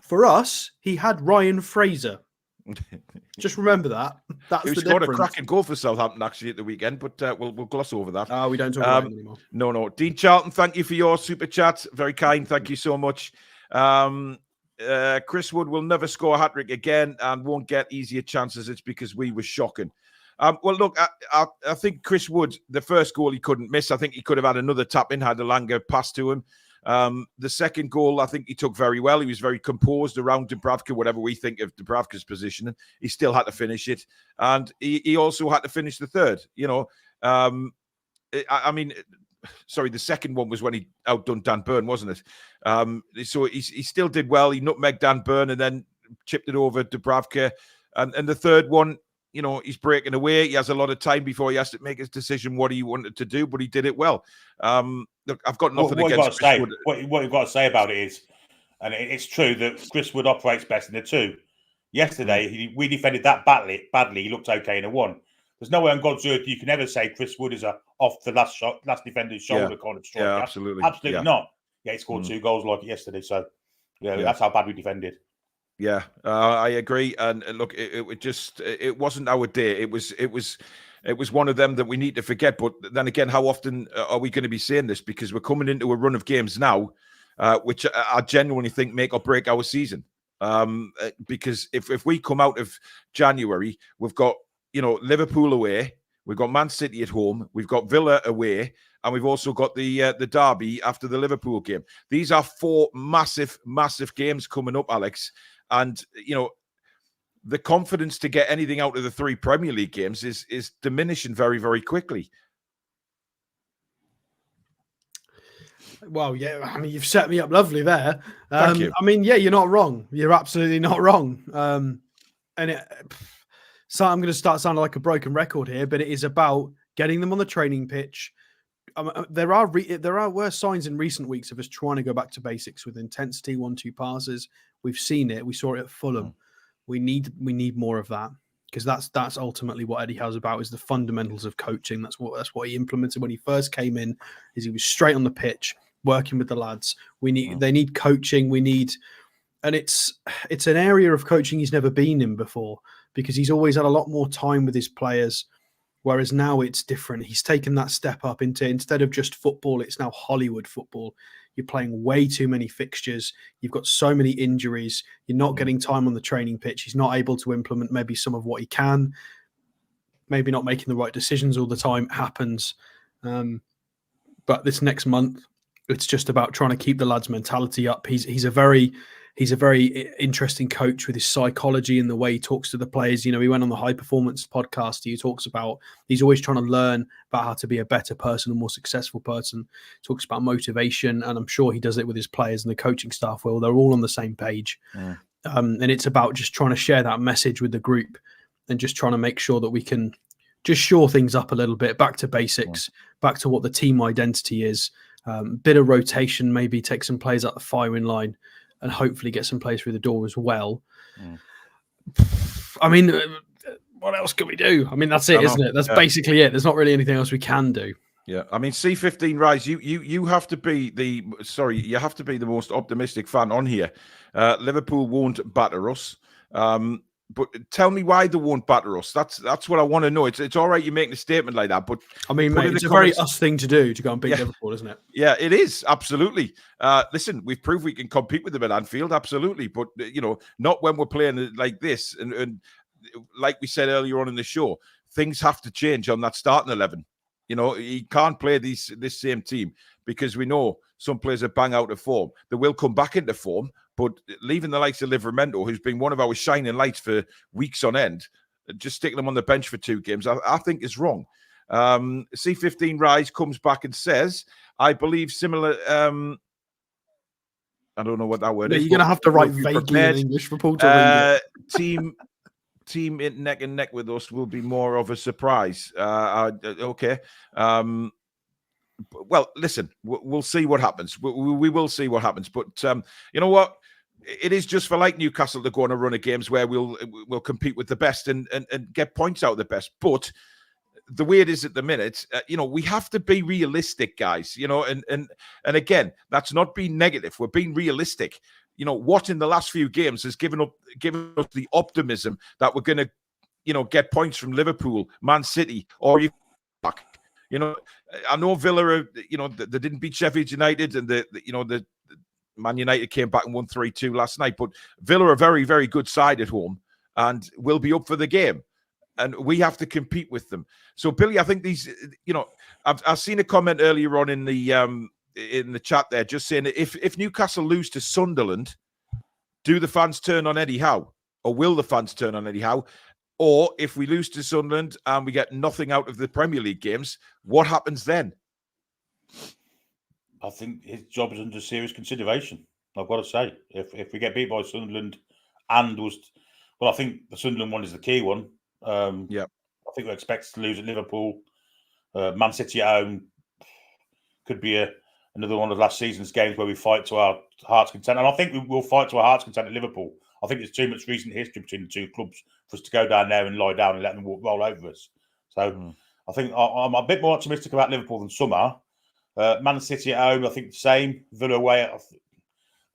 Speaker 4: For us, he had Ryan Fraser. Just remember that. That's
Speaker 2: He
Speaker 4: the
Speaker 2: scored
Speaker 4: difference.
Speaker 2: a cracking goal for Southampton actually at the weekend, but we'll gloss over that.
Speaker 4: We don't talk about it anymore.
Speaker 2: No. Dean Charlton, thank you for your super chat. Very kind. Thank you so much. Chris Wood will never score a hat-trick again and won't get easier chances. It's because we were shocking. Well, look, I think Chris Wood, the first goal he couldn't miss. I think he could have had another tap in had Alanga passed to him. The second goal, I think he took very well. He was very composed around Dúbravka, whatever we think of Dúbravka's position. He still had to finish it. And he also had to finish the third. I mean, sorry, the second one was when he outdone Dan Burn, wasn't it? So he still did well. He nutmegged Dan Burn and then chipped it over Dúbravka. And the third one, he's breaking away. He has a lot of time before he has to make his decision what he wanted to do, but he did it well. Look, I've got nothing against Chris Wood.
Speaker 3: What you've got to say about it is, and it's true that Chris Wood operates best in the two. Yesterday, we defended that badly. He looked okay in a one. There's no way on God's earth you can ever say Chris Wood is a off the last defender's shoulder kind of striker.
Speaker 2: Yeah, absolutely.
Speaker 3: Absolutely not. Yeah, he scored 2 goals like it yesterday. So, that's how bad we defended.
Speaker 2: Yeah, I agree. And look, it wasn't our day. It was one of them that we need to forget. But then again, how often are we going to be saying this? Because we're coming into a run of games now, which I genuinely think make or break our season. Because if we come out of January, we've got Liverpool away, we've got Man City at home, we've got Villa away, and we've also got the derby after the Liverpool game. These are 4 massive, massive games coming up, Alex. And, the confidence to get anything out of the 3 Premier League games is diminishing very, very quickly.
Speaker 4: Well, yeah, I mean, you've set me up lovely there.
Speaker 2: Thank you.
Speaker 4: I mean, yeah, you're not wrong. You're absolutely not wrong. So I'm going to start sounding like a broken record here, but it is about getting them on the training pitch. There were signs in recent weeks of us trying to go back to basics with intensity, 1-2 passes. We've seen it. We saw it at Fulham. We need more of that, because that's ultimately what Eddie Howe's about, is the fundamentals of coaching. That's what he implemented when he first came in. Is he was straight on the pitch working with the lads. They need coaching. And it's an area of coaching he's never been in before, because he's always had a lot more time with his players. Whereas now it's different. He's taken that step up into, instead of just football, it's now Hollywood football. You're playing way too many fixtures. You've got so many injuries. You're not getting time on the training pitch. He's not able to implement maybe some of what he can. Maybe not making the right decisions all the time. It happens. But this next month, it's just about trying to keep the lads' mentality up. He's a very interesting coach with his psychology and the way he talks to the players. He went on the High Performance podcast. He talks about, he's always trying to learn about how to be a better person, a more successful person. He talks about motivation, and I'm sure he does it with his players and the coaching staff. Well, they're all on the same page. Yeah. And it's about just trying to share that message with the group and just trying to make sure that we can just shore things up a little bit, back to basics, back to what the team identity is. Bit of rotation, maybe take some players out the firing line, and hopefully get some players through the door as well. I mean, what else can we do? I mean, that's it, isn't it? That's basically it. There's not really anything else we can do. Yeah,
Speaker 2: I mean, C15 Rise, you have to be the most optimistic fan on here. Liverpool won't batter us. But tell me why they won't batter us. That's what I want to know. It's all right you making a statement like that, but
Speaker 4: I mean, mate, it's a very us thing to do, to go and beat Liverpool, isn't it?
Speaker 2: Yeah, it is, absolutely. Listen, we've proved we can compete with them at Anfield, absolutely, but not when we're playing like this. And like we said earlier on in the show, things have to change on that starting 11. He can't play this same team, because we know some players are bang out of form. They will come back into form, but leaving the likes of Livramento, who's been one of our shining lights for weeks on end, just sticking them on the bench for 2 games, I think is wrong. C15 Rise comes back and says, I believe similar... I don't know what that word is.
Speaker 4: You're going to have to write vaguely in English for Paul to read it.
Speaker 2: Team team in neck and neck with us will be more of a surprise. Okay. Well, listen, we'll see what happens. We will see what happens. But you know what? It is just for like Newcastle to go on a run of games where we'll compete with the best and get points out of the best. But the way it is at the minute, we have to be realistic, guys. And again, that's not being negative. We're being realistic. What in the last few games has given us the optimism that we're going to, get points from Liverpool, Man City, or even back. I know Villa, they didn't beat Sheffield United, and the Man United came back and won 3-2 last night. But Villa are a very, very good side at home and will be up for the game. And we have to compete with them. So, Billy, I think these, I've seen a comment earlier on in the chat there, just saying that if Newcastle lose to Sunderland, do the fans turn on Eddie Howe, or will the fans turn on Eddie Howe? Or if we lose to Sunderland and we get nothing out of the Premier League games, what happens then?
Speaker 3: I think his job is under serious consideration. I've got to say, if we get beat by Sunderland I think the Sunderland one is the key one. I think we expect to lose at Liverpool. Man City at home could be another one of last season's games where we fight to our heart's content. And I think we will fight to our heart's content at Liverpool. I think there's too much recent history between the two clubs for us to go down there and lie down and let them roll over us. So I think I'm a bit more optimistic about Liverpool than some are. Man City at home, I think the same. Villa away,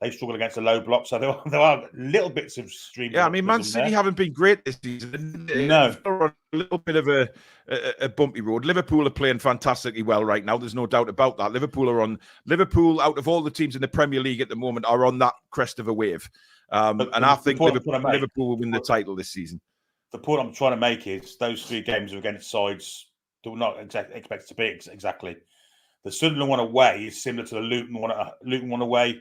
Speaker 3: they struggle against a low block, so there are little bits of stream.
Speaker 2: Yeah, I mean, Man City haven't been great this season.
Speaker 3: No,
Speaker 2: they're on a little bit of a bumpy road. Liverpool are playing fantastically well right now. There's no doubt about that. Liverpool, out of all the teams in the Premier League at the moment, are on that crest of a wave. And I think Liverpool will win the title this season.
Speaker 3: The point I'm trying to make is those three games are against sides that we're not expected to be exactly. The Sunderland one away is similar to the Luton one away.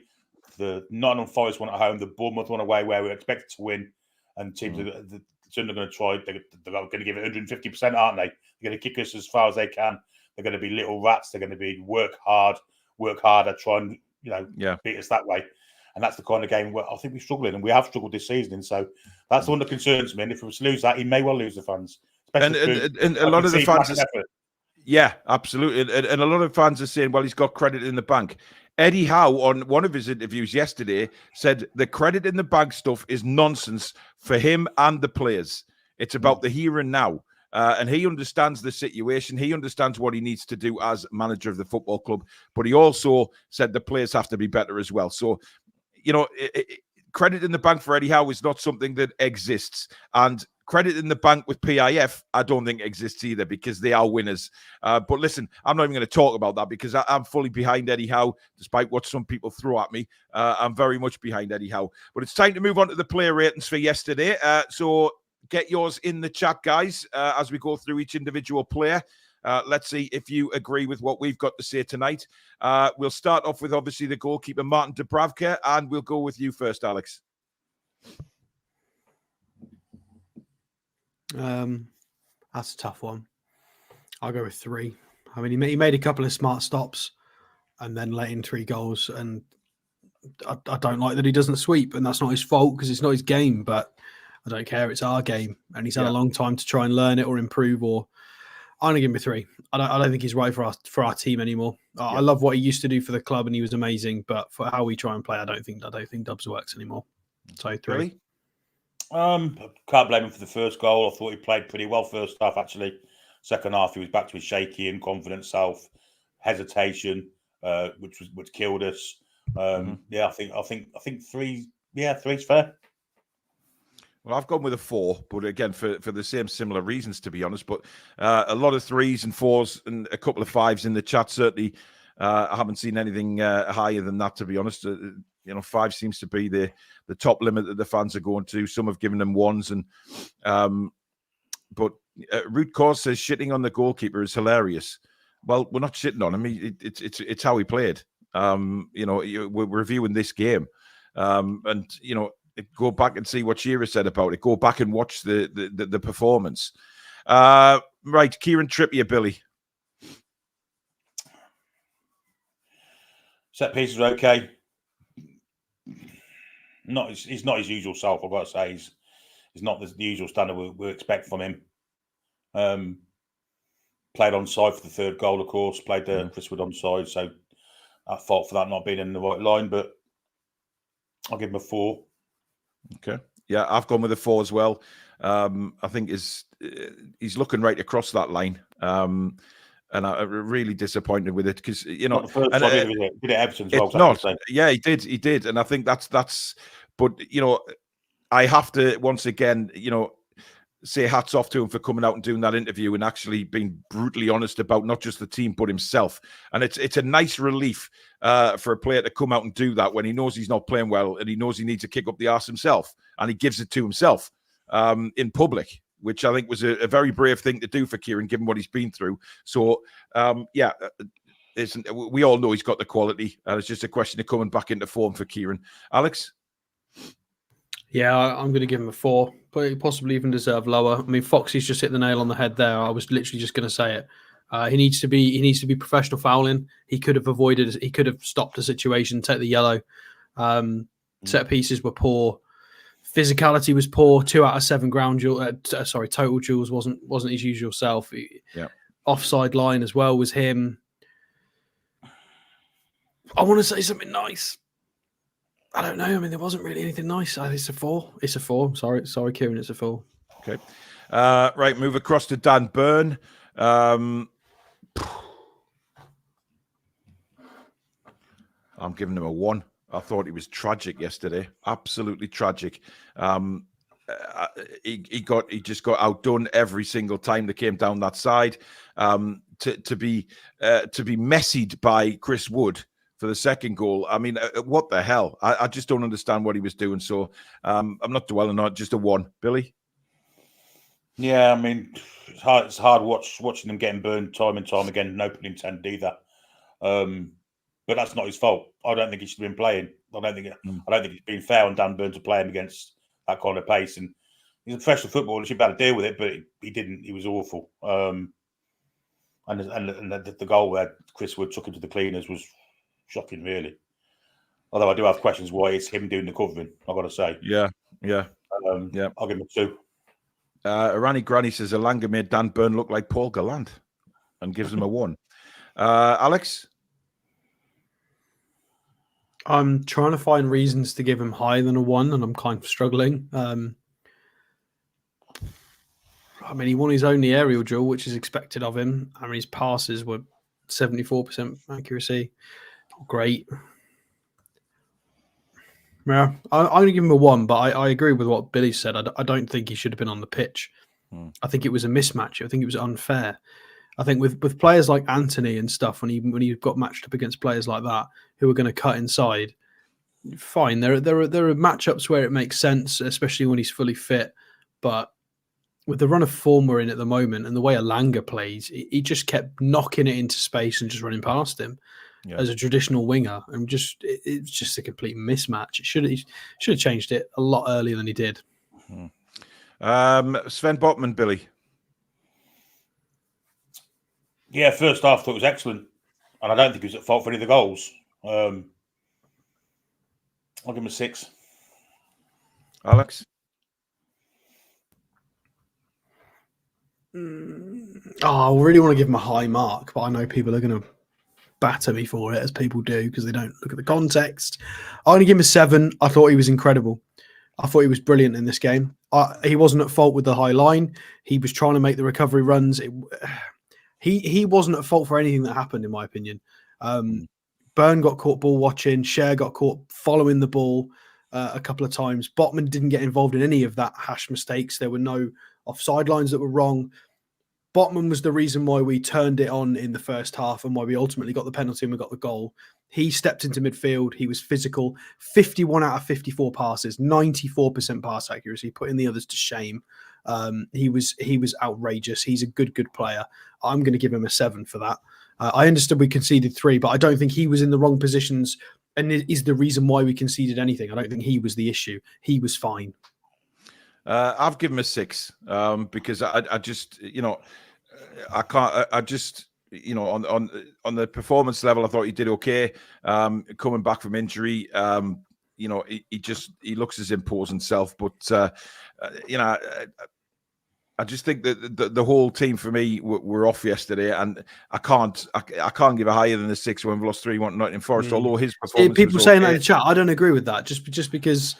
Speaker 3: The Nottingham Forest one at home, the Bournemouth one away, where we're expected to win, and teams are going to try. They're going to give it 150%, aren't they? They're going to kick us as far as they can. They're going to be little rats. They're going to be work harder, try and beat us that way. And that's the kind of game where I think we're struggling, and we have struggled this season. And so that's one that concerns me. And if we lose that, he may well lose the fans.
Speaker 2: And a lot of the fans, yeah, absolutely. And a lot of fans are saying, well, he's got credit in the bank. Eddie Howe, on one of his interviews yesterday, said the credit in the bank stuff is nonsense for him and the players. It's about the here and now. And he understands the situation. He understands what he needs to do as manager of the football club. But he also said the players have to be better as well. So, credit in the bank for Eddie Howe is not something that exists. And credit in the bank with PIF, I don't think exists either, because they are winners. But listen, I'm not even going to talk about that because I'm fully behind Eddie Howe, despite what some people throw at me. I'm very much behind Eddie Howe. But it's time to move on to the player ratings for yesterday. So get yours in the chat, guys, as we go through each individual player. Let's see if you agree with what we've got to say tonight. We'll start off with, obviously, the goalkeeper, Martin Dúbravka, and we'll go with you first, Alex.
Speaker 4: That's a tough one. I'll go with 3. I mean, he made a couple of smart stops and then let in 3 goals. And I don't like that he doesn't sweep, and that's not his fault because it's not his game. But I don't care; it's our game, and he's had a long time to try and learn it or improve. Or I'm gonna give him a 3. I don't think he's right for our team anymore. I love what he used to do for the club, and he was amazing. But for how we try and play, I don't think Dubs works anymore. So 3.
Speaker 2: Really?
Speaker 3: Can't blame him for the first goal. I thought he played pretty well first half, actually. Second half, he was back to his shaky and confident self. Hesitation, which killed us. Yeah, I think 3. Yeah, 3's fair.
Speaker 2: Well, I've gone with a 4, but again, for the same similar reasons, to be honest. But a lot of 3s and 4s and a couple of 5s in the chat. Certainly, I haven't seen anything higher than that, to be honest. 5 seems to be the top limit that the fans are going to. Some have given them 1s, and but Root Cause says shitting on the goalkeeper is hilarious. Well, we're not shitting on him. It's how he played. We're reviewing this game, and go back and see what Shearer said about it. Go back and watch the performance. Right, Kieran Trippier, Billy.
Speaker 3: Set pieces are okay. He's not his usual self, I've got to say. is not the usual standard we expect from him. Played onside for the third goal, of course. Played Chris Wood onside, so at fault for that not being in the right line. But I'll give him a 4.
Speaker 2: Okay. Yeah, I've gone with a 4 as well. I think he's looking right across that line. And I'm really disappointed with it because, you know,
Speaker 3: not the first time he did it Everton as well.
Speaker 2: it's not. Yeah, he did. And I think that's, but, you know, I have to, once again, you know, say hats off to him for coming out and doing that interview and actually being brutally honest about not just the team, but himself. And it's a nice relief for a player to come out and do that when he knows he's not playing well and he knows he needs to kick up the arse himself. And he gives it to himself in public, which I think was a very brave thing to do for Kieran, given what he's been through. So, yeah, we all know he's got the quality. It's just a question of coming back into form for Kieran. Alex?
Speaker 4: Yeah, I'm going to give him a 4, but he possibly even deserve lower. I mean, Foxy's just hit the nail on the head there. I was literally just going to say it. He needs to be professional fouling. He could have stopped the situation, take the yellow. Set pieces were poor. Physicality was poor. 2 out of 7 total duels wasn't his usual self. Offside line as well was him. I want to say something nice. I don't know. I mean, there wasn't really anything nice. It's a 4. It's a 4. Sorry, Kieran. It's a 4.
Speaker 2: Okay. Right. Move across to Dan Byrne. I'm giving him a 1. I thought he was tragic yesterday. Absolutely tragic. He just got outdone every single time they came down that side. To be messied by Chris Wood for the second goal. I mean, what the hell? I just don't understand what he was doing. So I'm not dwelling on it. Just a 1. Billy?
Speaker 3: Yeah, I mean, it's hard watching them getting burned time and time again. No pun intended either. But that's not his fault. I don't think he should have been playing. I don't think it's been fair on Dan Burn to play him against that kind of pace. And he's a professional footballer. He should be able to deal with it, but he didn't. He was awful. And the goal where Chris Wood took him to the cleaners was shocking, really. Although I do have questions why it's him doing the covering, I've got to say.
Speaker 2: Yeah.
Speaker 3: I'll give him a 2.
Speaker 2: Rani Granny says Alanga made Dan Burn look like Paul Gallant and gives him a 1. Alex?
Speaker 4: I'm trying to find reasons to give him higher than a 1, and I'm kind of struggling. I mean, he won his only aerial duel, which is expected of him. I mean, his passes were 74% accuracy. Great. Yeah, I'm going to give him a 1, but I agree with what Billy said. I don't think he should have been on the pitch. I think it was a mismatch. I think it was unfair. I think with players like Anthony and stuff, when he got matched up against players like that who are going to cut inside, fine. There are matchups where it makes sense, especially when he's fully fit. But with the run of form we're in at the moment and the way Alanga plays, he just kept knocking it into space and just running past him as a traditional winger. And it's just a complete mismatch. He should have changed it a lot earlier than he did.
Speaker 2: Sven Botman, Billy.
Speaker 3: Yeah, first half I thought it was excellent. And I don't think he was at fault for any of the goals. I'll give him a 6.
Speaker 2: Alex?
Speaker 4: I really want to give him a high mark, but I know people are going to batter me for it, as people do, because they don't look at the context. I'm going to give him a 7. I thought he was incredible. I thought he was brilliant in this game. He wasn't at fault with the high line. He was trying to make the recovery runs. He wasn't at fault for anything that happened, in my opinion. Byrne got caught ball watching. Schar got caught following the ball a couple of times. Botman didn't get involved in any of that hash mistakes. There were no offside lines that were wrong. Botman was the reason why we turned it on in the first half and why we ultimately got the penalty and we got the goal. He stepped into midfield. He was physical. 51 out of 54 passes, 94% pass accuracy, putting the others to shame. He was outrageous. He's a good player. I'm going to give him a 7 for that. I understood we conceded 3, but I don't think he was in the wrong positions and is the reason why we conceded anything. I don't think he was the issue. He was fine.
Speaker 2: I've given him a 6 because I just, I can't. I just, on the performance level, I thought he did okay. Coming back from injury, you know, he looks his imposing self. But you know, I just think that the whole team for me were off yesterday, and I can't give a higher than a 6 when we lost 3-1 to Nottingham Forest. Although his performance,
Speaker 4: people
Speaker 2: was
Speaker 4: saying
Speaker 2: okay.
Speaker 4: that in the chat, I don't agree with that. Just because,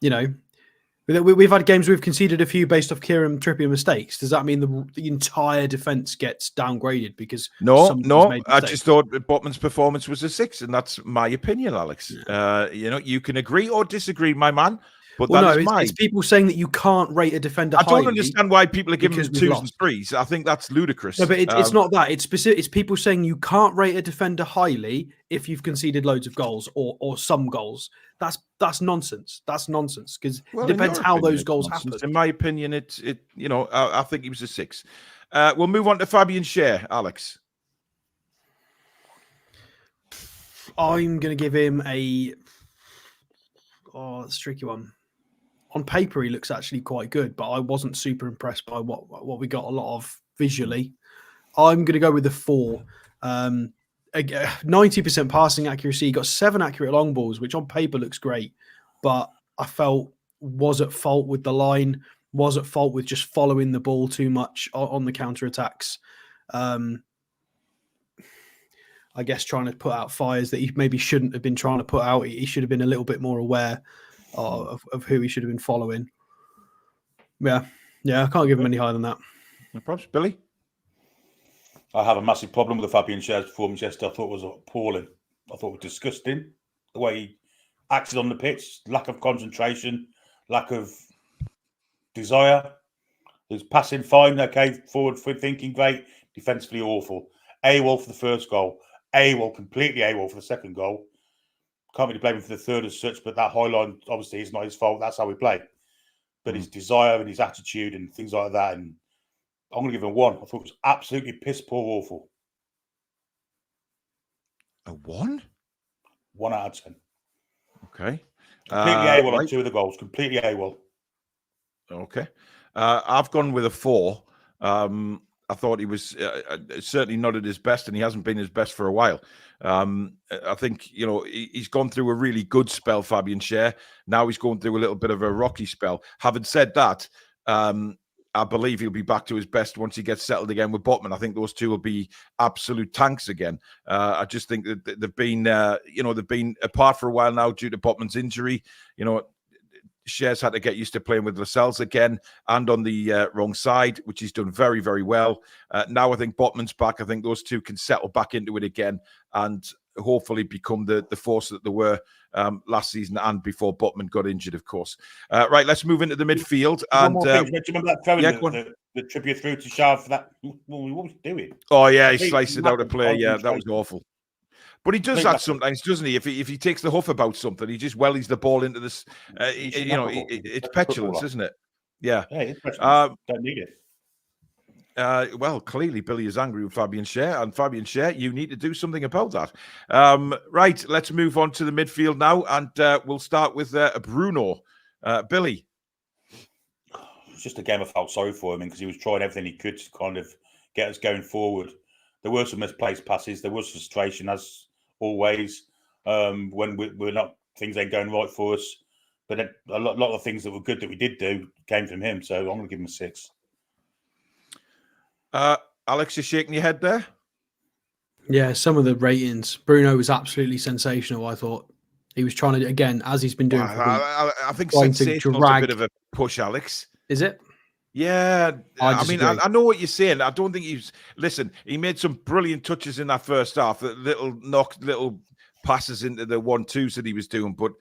Speaker 4: you know, we've had games we've conceded a few based off Kieran Trippier mistakes. Does that mean the entire defense gets downgraded because
Speaker 2: No,
Speaker 4: made
Speaker 2: I just thought Botman's performance was a 6, and that's my opinion, Alex.
Speaker 4: Yeah.
Speaker 2: You know, you can agree or disagree, my man. But
Speaker 4: well,
Speaker 2: that is mine.
Speaker 4: It's people saying that you can't rate a defender
Speaker 2: I
Speaker 4: highly.
Speaker 2: don't understand why people are giving them
Speaker 4: because we've
Speaker 2: 2s and
Speaker 4: lost.
Speaker 2: 3s. I think that's ludicrous.
Speaker 4: No, but it's not that. It's specific. It's people saying you can't rate a defender highly if you've conceded loads of goals or some goals. That's nonsense. That's nonsense because it depends how those goals happen.
Speaker 2: In my opinion, you know, I think he was a 6. We'll move on to Fabian Schär, Alex.
Speaker 4: I'm going to give him a. Oh, it's a tricky one. On paper, he looks actually quite good, but I wasn't super impressed by what we got a lot of visually. I'm going to go with the 4. 90% passing accuracy. He got 7 accurate long balls, which on paper looks great, but I felt was at fault with the line, was at fault with just following the ball too much on the counter-attacks. I guess trying to put out fires that he maybe shouldn't have been trying to put out. He should have been a little bit more aware of who he should have been following. Yeah, I can't give him any higher than that.
Speaker 2: No problems. Billy?
Speaker 3: I have a massive problem with the Fabian Schär's performance yesterday. I thought it was appalling. I thought it was disgusting. The way he acted on the pitch, lack of concentration, lack of desire. His passing fine, okay, forward thinking great, defensively awful. AWOL for the first goal. Completely AWOL for the second goal. Can't really blame him for the third as such, but that high line, obviously, is not his fault. That's how we play. But his desire and his attitude and things like that, and I'm going to give him 1. I thought it was absolutely piss poor awful.
Speaker 2: A 1?
Speaker 3: 1 out of 10.
Speaker 2: Okay.
Speaker 3: Completely AWOL on 2 of the goals. Completely AWOL.
Speaker 2: Okay. I've gone with a 4. I thought he was certainly not at his best, and he hasn't been his best for a while. I think, you know, he's gone through a really good spell, Fabian Schär. Now he's going through a little bit of a rocky spell. Having said that, I believe he'll be back to his best once he gets settled again with Botman. I think those two will be absolute tanks again. I just think that they've been, they've been apart for a while now due to Botman's injury. You know, Schär's had to get used to playing with Lascelles again and on the wrong side, which he's done very, very well. Now I think Botman's back. I think those two can settle back into it again and hopefully become the force that they were last season and before Botman got injured, of course. Right, let's move into the midfield. And
Speaker 3: do you remember that throwing the Trippier through to Schar for that? What was he doing?
Speaker 2: Oh, yeah, he sliced it out of play. Yeah, that was awful. But he does that sometimes, doesn't he? If he takes the huff about something, he just wellies the ball into this. It's petulance, isn't it? Yeah.
Speaker 3: It's petulance. Don't need it.
Speaker 2: Well, clearly Billy is angry with Fabian Schär, and Fabian Schär, you need to do something about that. Right, let's move on to the midfield now, and we'll start with Bruno. Billy.
Speaker 3: It's just a game I felt sorry for him because he was trying everything he could to kind of get us going forward. There were some misplaced passes. There was frustration, as always, when we're not, things ain't going right for us. But a lot of things that were good that we did do came from him. So I'm going to give him a 6.
Speaker 2: Alex, you're shaking your head there?
Speaker 4: Yeah, some of the ratings. Bruno was absolutely sensational, I thought. He was trying to, again, as he's been doing.
Speaker 2: I think sensational is a bit of a push, Alex.
Speaker 4: Is it?
Speaker 2: Yeah, I mean, I know what you're saying. I don't think he made some brilliant touches in that first half, little passes into the 1-2s that he was doing. But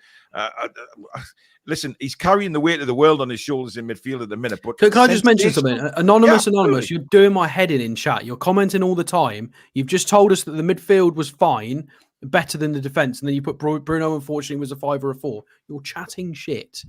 Speaker 2: listen, he's carrying the weight of the world on his shoulders in midfield at the minute. But
Speaker 4: can I just mention something? Anonymous, you're doing my head in chat. You're commenting all the time. You've just told us that the midfield was fine, better than the defense, and then you put Bruno, unfortunately, was a 5 or a 4. You're chatting shit.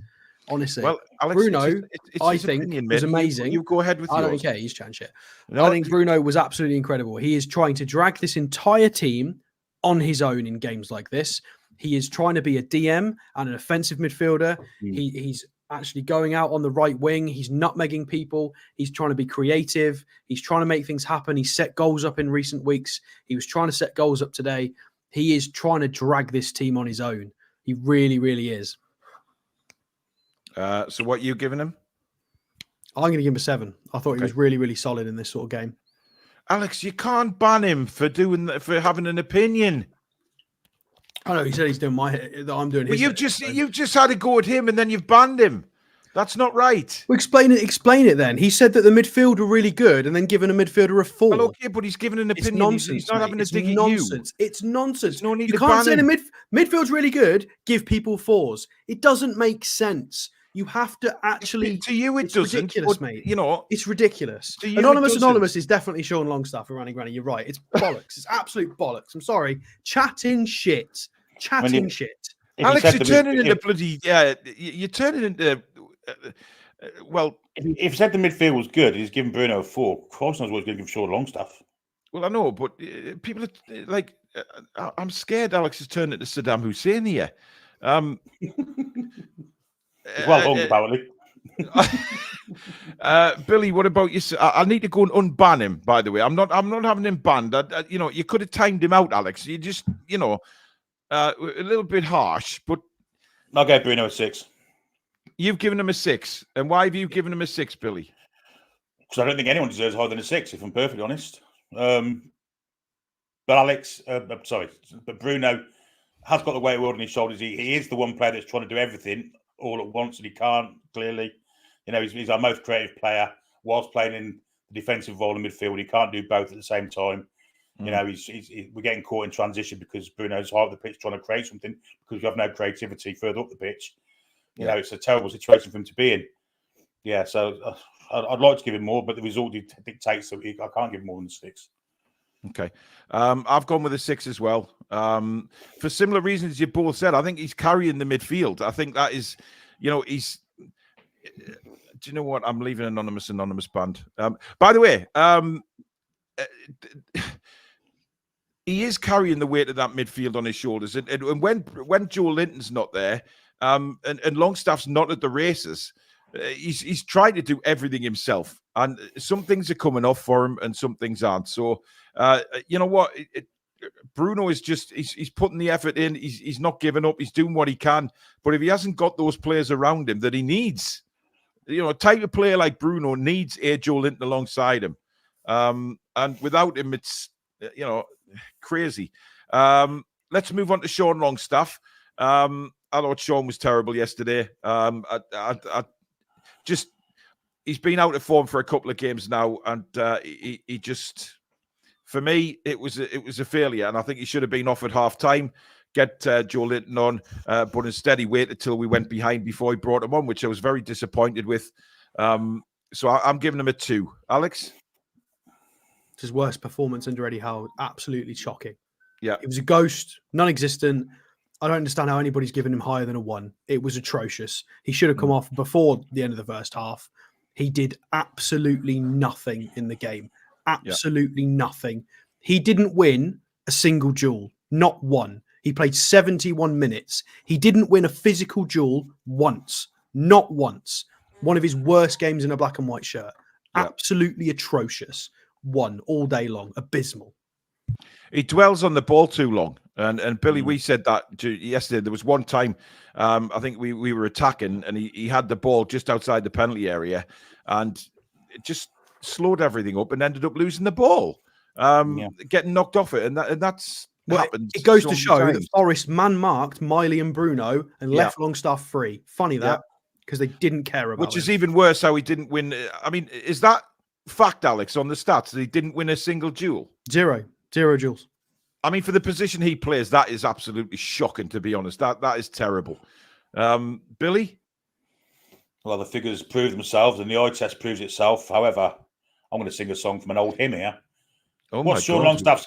Speaker 4: Honestly,
Speaker 2: well, Alex,
Speaker 4: Bruno, I think, was amazing.
Speaker 2: You go ahead with yours.
Speaker 4: I don't care. He's chatting shit.
Speaker 2: No,
Speaker 4: I think Bruno was absolutely incredible. He is trying to drag this entire team on his own in games like this. He is trying to be a DM and an offensive midfielder. He's actually going out on the right wing. He's nutmegging people. He's trying to be creative. He's trying to make things happen. He's set goals up in recent weeks. He was trying to set goals up today. He is trying to drag this team on his own. He really, really is.
Speaker 2: So what are you giving him?
Speaker 4: I'm going to give him a 7. I thought he
Speaker 2: Okay.
Speaker 4: was really, really solid in this sort of game.
Speaker 2: Alex, you can't ban him for having an opinion.
Speaker 4: I know he said he's doing that I'm doing
Speaker 2: Well,
Speaker 4: his.
Speaker 2: you've just had a go at him and then you've banned him. That's not right.
Speaker 4: Well, explain it then. He said that the midfield were really good and then given a midfielder a 4.
Speaker 2: Well, okay, but he's given an
Speaker 4: It's
Speaker 2: opinion.
Speaker 4: nonsense.
Speaker 2: He's not
Speaker 4: mate.
Speaker 2: having a
Speaker 4: It's
Speaker 2: dig
Speaker 4: nonsense.
Speaker 2: at you.
Speaker 4: It's nonsense.
Speaker 2: There's no need
Speaker 4: You
Speaker 2: to
Speaker 4: can't say
Speaker 2: ban
Speaker 4: the
Speaker 2: him.
Speaker 4: midfield's really good, give people 4s. It doesn't make sense. You have to actually.
Speaker 2: To you, it
Speaker 4: it's
Speaker 2: doesn't.
Speaker 4: ridiculous,
Speaker 2: But,
Speaker 4: mate.
Speaker 2: you know,
Speaker 4: It's ridiculous.
Speaker 2: to you, it
Speaker 4: Anonymous
Speaker 2: doesn't.
Speaker 4: is definitely Sean Longstaff and Randy Granny. You're right. It's bollocks. It's absolute bollocks. I'm sorry. Chatting shit. Shit.
Speaker 3: If he
Speaker 2: Alex,
Speaker 3: said
Speaker 2: you're
Speaker 3: the
Speaker 2: turning
Speaker 3: mid-
Speaker 2: into bloody. You're turning into. Well,
Speaker 3: If he said the midfield was good, he's given Bruno a 4. Cross knows what he's going to give Sean Longstaff.
Speaker 2: well, I know, but people are like, I'm scared. Alex is turning into Saddam Hussein here.
Speaker 3: He's well hung, apparently.
Speaker 2: Billy, what about you? I need to go and unban him. By the way, I'm not having him banned. You could have timed him out, Alex. You just, a little bit harsh. But
Speaker 3: I'll give Bruno a 6.
Speaker 2: you've given him a 6, and why have you given him a 6, Billy?
Speaker 3: Because I don't think anyone deserves higher than a 6, if I'm perfectly honest. But Bruno has got the weight of the world on his shoulders. He is the one player that's trying to do everything all at once, and he can't, clearly. He's our most creative player, whilst playing in the defensive role in midfield. He can't do both at the same time. We're getting caught in transition because Bruno's high up the pitch trying to create something because we have no creativity further up the pitch. It's a terrible situation for him to be in. Yeah, so I'd like to give him more, but the result dictates that I can't give him more than 6.
Speaker 2: Okay. I've gone with a 6 as well. For similar reasons you both said. I think he's carrying the midfield. I think that is, he's. Do you know what? I'm leaving anonymous band. By the way, he is carrying the weight of that midfield on his shoulders. And when Joe Linton's not there, and Longstaff's not at the races, he's trying to do everything himself. And some things are coming off for him and some things aren't. So, you know what? Bruno is just, he's putting the effort in. He's not giving up. He's doing what he can. But if he hasn't got those players around him that he needs, a type of player like Bruno needs a Joe Linton alongside him. And without him, it's, crazy. Let's move on to Sean Longstaff. I thought Sean was terrible yesterday. He's been out of form for a couple of games now, and he just, for me, it was a failure, and I think he should have been off at half time. Get Joe Linton on, but instead he waited till we went behind before he brought him on, which I was very disappointed with. So I'm giving him a 2. Alex?
Speaker 4: It's his worst performance under Eddie Howe. Absolutely shocking.
Speaker 2: Yeah.
Speaker 4: It was a ghost, non-existent. I don't understand how anybody's given him higher than a 1. It was atrocious. He should have come off before the end of the first half. He did absolutely nothing in the game. Absolutely nothing. He didn't win a single duel. Not one. He played 71 minutes. He didn't win a physical duel once. Not once. One of his worst games in a black and white shirt.
Speaker 2: Yeah.
Speaker 4: Absolutely atrocious. 1 all day long. Abysmal.
Speaker 2: He dwells on the ball too long. And Billy, we said that yesterday. There was one time, I think we were attacking, and he had the ball just outside the penalty area, and it just slowed everything up and ended up losing the ball, getting knocked off it, and that's happened.
Speaker 4: It goes
Speaker 2: so
Speaker 4: to
Speaker 2: many
Speaker 4: show
Speaker 2: times.
Speaker 4: that Forest man-marked Miley and Bruno and left Longstaff free. Funny that, because they didn't care about
Speaker 2: Which is
Speaker 4: him.
Speaker 2: even worse how he didn't win. I mean, is that fact, Alex, on the stats, that he didn't win a single duel?
Speaker 4: Zero duels.
Speaker 2: I mean, for the position he plays, that is absolutely shocking, to be honest. That is terrible. Billy?
Speaker 3: Well, the figures prove themselves and the eye test proves itself. However, I'm going to sing a song from an old hymn here.
Speaker 2: Oh
Speaker 3: What's Sean Longstaff's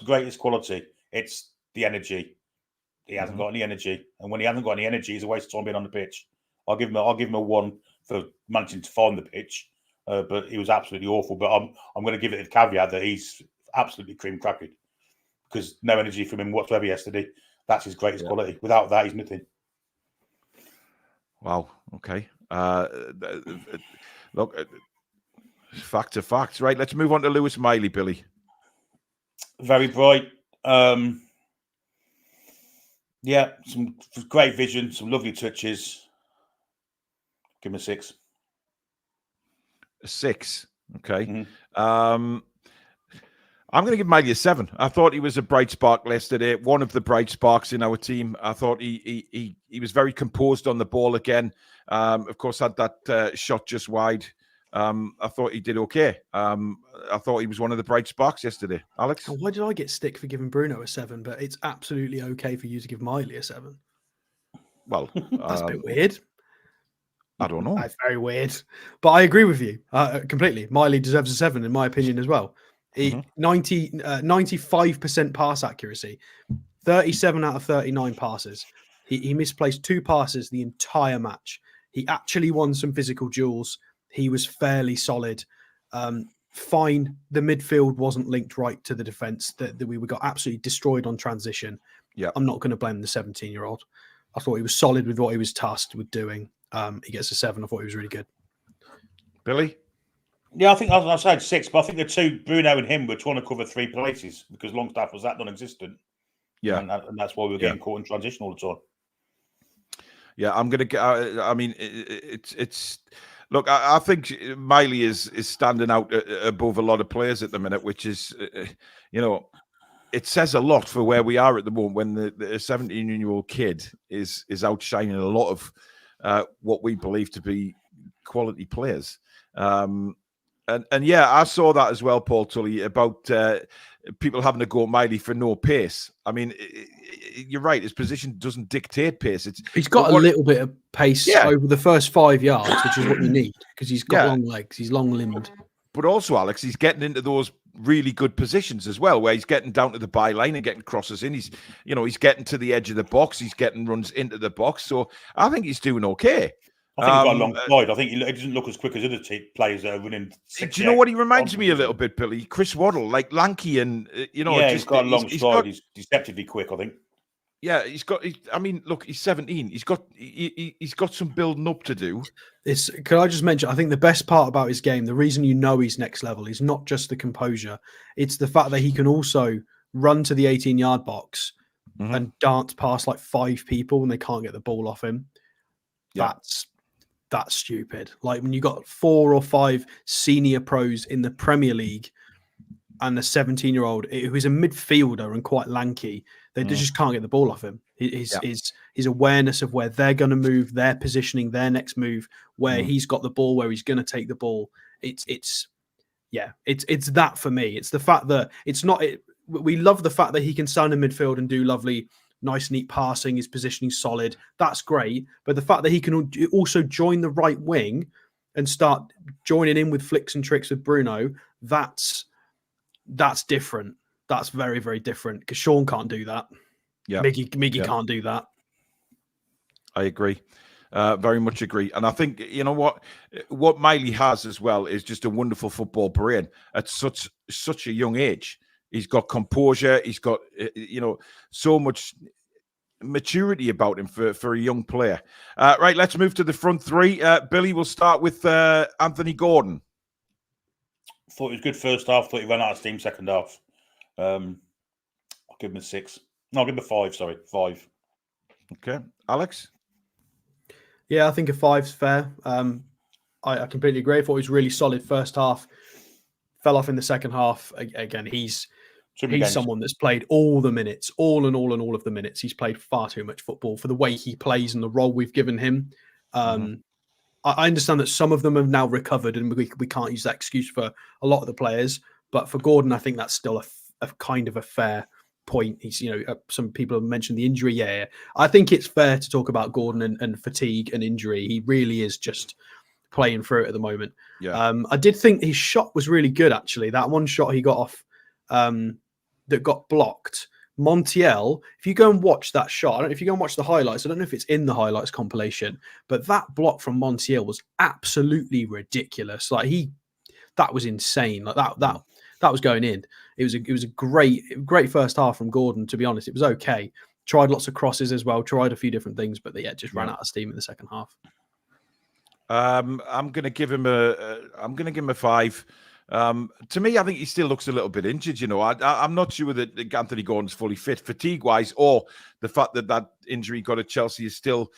Speaker 3: greatest quality? It's the energy. He hasn't got any energy, and when he hasn't got any energy, he's a waste of time being on the pitch. I'll give him a 1 for managing to find the pitch, but he was absolutely awful. But I'm going to give it a caveat that he's absolutely cream crackered, because no energy from him whatsoever yesterday. That's his greatest quality. Without that, he's nothing.
Speaker 2: Wow. Okay. Look, fact to facts. Right. Let's move on to Lewis Miley, Billy.
Speaker 3: Very bright. Yeah, some great vision, some lovely touches. Give him a 6.
Speaker 2: A 6. Okay.
Speaker 3: Mhm.
Speaker 2: I'm going to give Miley a 7. I thought he was a bright spark yesterday. One of the bright sparks in our team. I thought he was very composed on the ball again. Of course, had that shot just wide. I thought he did okay. I thought he was one of the bright sparks yesterday. Alex?
Speaker 4: And why did I get stick for giving Bruno a 7? But it's absolutely okay for you to give Miley a 7.
Speaker 2: Well,
Speaker 4: That's a bit weird.
Speaker 2: I don't know.
Speaker 4: That's very weird. But I agree with you completely. Miley deserves a 7, in my opinion, as well. 95% pass accuracy, 37 out of 39 passes. He misplaced 2 passes the entire match. He actually won some physical duels. He was fairly solid. Fine. The midfield wasn't linked right to the defense. That we got absolutely destroyed on transition.
Speaker 2: Yeah,
Speaker 4: I'm not going to blame the 17-year-old. I thought he was solid with what he was tasked with doing. He gets a 7. I thought he was really good. Billy?
Speaker 3: Yeah, I think I said 6, but I think the two, Bruno and him, were trying to cover 3 places because Longstaff was that non-existent.
Speaker 2: Yeah,
Speaker 3: and that's why we were getting caught in transition all the time.
Speaker 2: Yeah, I'm going to get. I mean, it's. Look, I think Miley is standing out above a lot of players at the minute, which is, it says a lot for where we are at the moment when the 17-year-old kid is outshining a lot of what we believe to be quality players. And yeah, I saw that as well, Paul Tully, about people having to go at Miley for no pace. I mean, you're right. His position doesn't dictate pace.
Speaker 4: He's got a little bit of pace over the first 5 yards, which is what you need because he's got long legs. He's long-limbed.
Speaker 2: But also, Alex, he's getting into those really good positions as well, where he's getting down to the byline and getting crosses in. He's getting to the edge of the box. He's getting runs into the box. So I think he's doing okay.
Speaker 3: I think he's got a long slide. I think he doesn't look as quick as other players that are running.
Speaker 2: Do you know what he reminds me a little bit, Billy? Chris Waddle, like lanky and
Speaker 3: he's got a long stride. He's deceptively quick, I think.
Speaker 2: Yeah, I mean, look, he's 17. He's got some building up to do.
Speaker 4: Can I just mention? I think the best part about his game, the reason he's next level, is not just the composure. It's the fact that he can also run to the 18-yard box and dance past like 5 people when they can't get the ball off him.
Speaker 2: Yeah.
Speaker 4: That's stupid. Like when you got 4 or 5 senior pros in the Premier League and a 17-year-old who is a midfielder and quite lanky, they just can't get the ball off him. His awareness of where they're going to move, their positioning, their next move, where he's got the ball, where he's going to take the ball. It's that for me. It's the fact that we love the fact that he can stand in midfield and do lovely, nice, neat passing, his positioning solid. That's great. But the fact that he can also join the right wing and start joining in with flicks and tricks with Bruno, that's different. That's very, very different because Sean can't do that. Yeah, Miggy can't do that.
Speaker 2: I agree. Very much agree. And I think, what Miley has as well is just a wonderful football brain at such a young age. He's got composure. He's got, so much maturity about him for a young player. Right, let's move to the front 3. Billy, we'll start with Anthony Gordon.
Speaker 3: Thought he was good first half. Thought he ran out of steam second half. I'll give him a 6. No, I'll give him a 5. Sorry, 5.
Speaker 2: Okay, Alex?
Speaker 4: Yeah, I think a 5's fair. I completely agree. I thought he was really solid first half. Fell off in the second half. Again, he's someone that's played all the minutes, all of the minutes. He's played far too much football for the way he plays and the role we've given him. I understand that some of them have now recovered and we can't use that excuse for a lot of the players. But for Gordon, I think that's still a kind of a fair point. He's, some people have mentioned the injury. Yeah. I think it's fair to talk about Gordon and fatigue and injury. He really is just playing through it at the moment. Yeah. I did think his shot was really good, actually. That one shot he got off that got blocked. Montiel, if you go and watch that shot, I don't know if you go and watch the highlights, I don't know if it's in the highlights compilation, but that block from Montiel was absolutely ridiculous. Like that was insane. Like that was going in. It was a great first half from Gordon, to be honest. It was okay. Tried lots of crosses as well, tried a few different things, but just ran out of steam in the second half.
Speaker 2: I'm going to give him a 5. To me, I think he still looks a little bit injured. I'm not sure that Anthony Gordon's fully fit, fatigue-wise, or the fact that injury he got at Chelsea is still,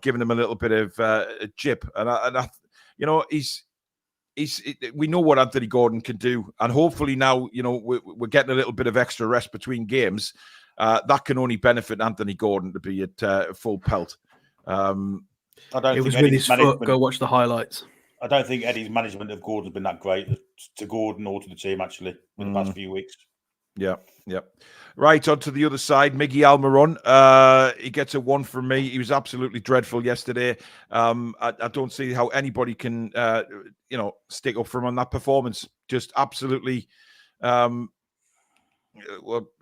Speaker 2: giving him a little bit of a jip. We know what Anthony Gordon can do, and hopefully now, we're getting a little bit of extra rest between games. That can only benefit Anthony Gordon to be at full pelt.
Speaker 3: I don't
Speaker 4: It
Speaker 3: think
Speaker 4: was with
Speaker 3: Eddie's
Speaker 4: his foot. Go watch the highlights.
Speaker 3: I don't think Eddie's management of Gordon's been that great to Gordon or to the team, actually, in the past few weeks.
Speaker 2: Yeah. Right, on to the other side, Miggy Almiron. He gets a 1 from me. He was absolutely dreadful yesterday. I don't see how anybody can, stick up for him on that performance. Just absolutely. What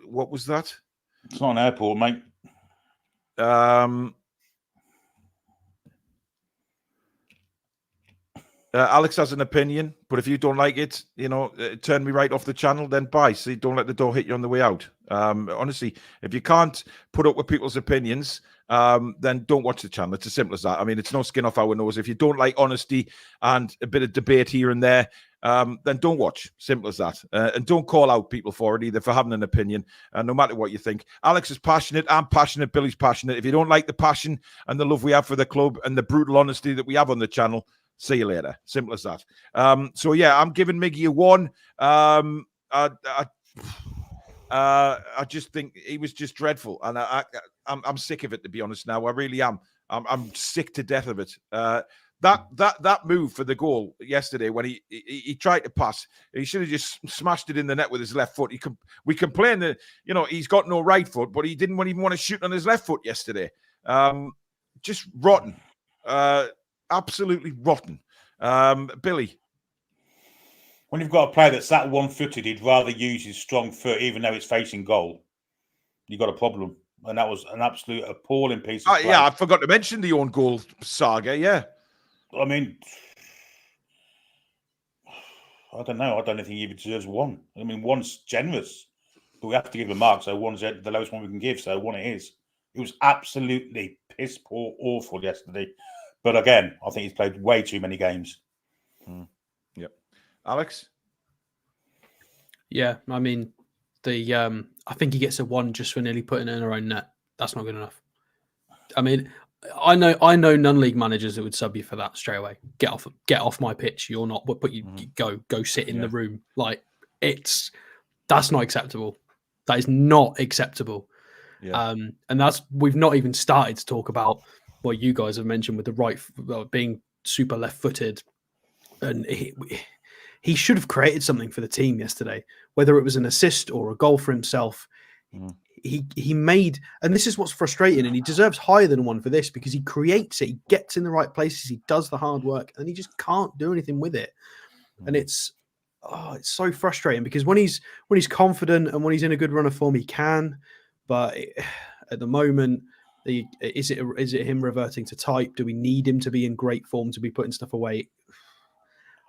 Speaker 2: was that?
Speaker 3: It's not an airport, mate.
Speaker 2: Alex has an opinion, but if you don't like it, turn me right off the channel, then bye. See, don't let the door hit you on the way out. Honestly, if you can't put up with people's opinions, then don't watch the channel. It's as simple as that. I mean, it's no skin off our nose. If you don't like honesty and a bit of debate here and there, then don't watch. Simple as that. And don't call out people for it either, for having an opinion, no matter what you think. Alex is passionate. I'm passionate. Billy's passionate. If you don't like the passion and the love we have for the club and the brutal honesty that we have on the channel, see you later. Simple as that. So yeah, I'm giving Miggy a 1. I just think he was just dreadful, and I'm sick of it, to be honest. Now I really am. I'm sick to death of it. That move for the goal yesterday when he tried to pass, he should have just smashed it in the net with his left foot. We complain that he's got no right foot, but he didn't even want to shoot on his left foot yesterday. Just rotten. Absolutely rotten. Billy.
Speaker 3: When you've got a player that's that one-footed, he'd rather use his strong foot, even though it's facing goal. You've got a problem. And that was an absolute appalling piece of play.
Speaker 2: Yeah, I forgot to mention the own goal saga, yeah.
Speaker 3: I mean, I don't know. I don't think he even deserves 1. I mean, 1's generous. But we have to give him a mark, so 1's the lowest one we can give, so 1 it is. It was absolutely piss-poor, awful yesterday. But again, I think he's played way too many games.
Speaker 2: Yep. Alex?
Speaker 4: Yeah, I mean, I think he gets a 1 just for nearly putting it in our own net. That's not good enough. I mean, I know non-league managers that would sub you for that straight away. Get off my pitch. You're not. But you go sit in the room. Like that's not acceptable. That is not acceptable. Yeah. And we've not even started to talk about what you guys have mentioned with the right being super left-footed, and he should have created something for the team yesterday, whether it was an assist or a goal for himself. He made, and this is what's frustrating, and he deserves higher than 1 for this because he creates it, he gets in the right places, he does the hard work, and he just can't do anything with it. And it's so frustrating because when he's confident and when he's in a good run of form, he can, but at the moment, is it him reverting to type? Do we need him to be in great form to be putting stuff away?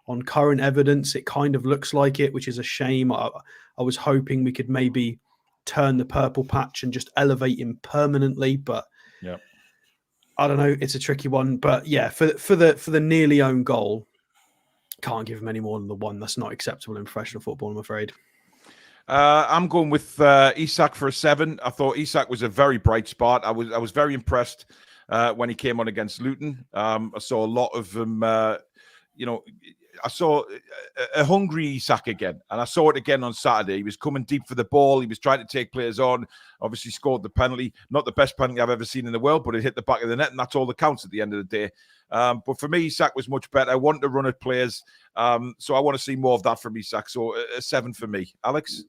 Speaker 4: On current evidence, it kind of looks like it, which is a shame. I was hoping we could maybe turn the purple patch and just elevate him permanently, but yeah, I don't know. It's a tricky one, but yeah, for the nearly own goal, can't give him any more than the 1. That's not acceptable in professional football, I'm afraid.
Speaker 2: I'm going with Isak for a 7. I thought Isak was a very bright spot. I was very impressed when he came on against Luton. I saw a lot of him. I saw a hungry Isak again, and I saw it again on Saturday. He was coming deep for the ball. He was trying to take players on. Obviously, scored the penalty. Not the best penalty I've ever seen in the world, but it hit the back of the net, and that's all that counts at the end of the day. But for me, Isak was much better. I wanted to run at players, so I want to see more of that from Isak. So a 7 for me. Alex?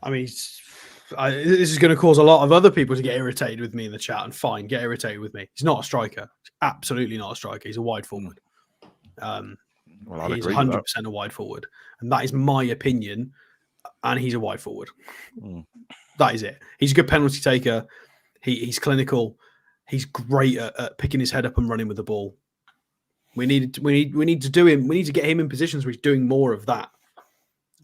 Speaker 4: I mean, this is going to cause a lot of other people to get irritated with me in the chat, and fine, get irritated with me. He's not a striker. He's absolutely not a striker. He's a wide forward. He's 100% a wide forward, and that is my opinion. And he's a wide forward. That is it. He's a good penalty taker. He's clinical. He's great at picking his head up and running with the ball. We need to get him in positions where he's doing more of that.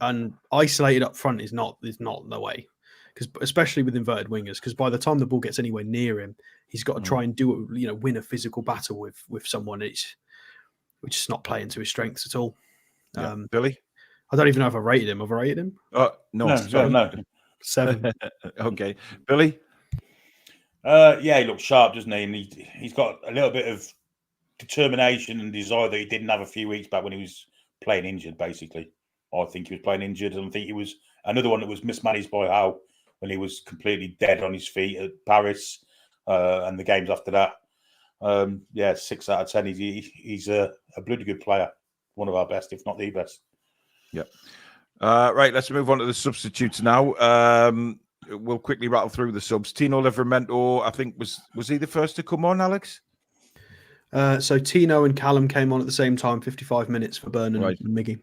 Speaker 4: And isolated up front is not the way, because especially with inverted wingers, because by the time the ball gets anywhere near him, he's got to try and win a physical battle with someone. which is not playing to his strengths at all.
Speaker 2: Yeah. Billy?
Speaker 4: I don't even know if I rated him. Have I rated him?
Speaker 2: No.
Speaker 4: 7.
Speaker 2: Okay. Billy?
Speaker 3: Yeah, he looks sharp, doesn't he? And he's got a little bit of determination and desire that he didn't have a few weeks back when he was playing injured, basically. I think he was playing injured. And I think he was another one that was mismanaged by Howe when he was completely dead on his feet at Paris and the games after that. 6 out of 10. He's a bloody good player. One of our best, if not the best.
Speaker 2: Yep. Right, let's move on to the substitutes now. We'll quickly rattle through the subs. Tino Livramento, I think, was he the first to come on, Alex?
Speaker 4: So Tino and Callum came on at the same time, 55 minutes for Burn and Miggy.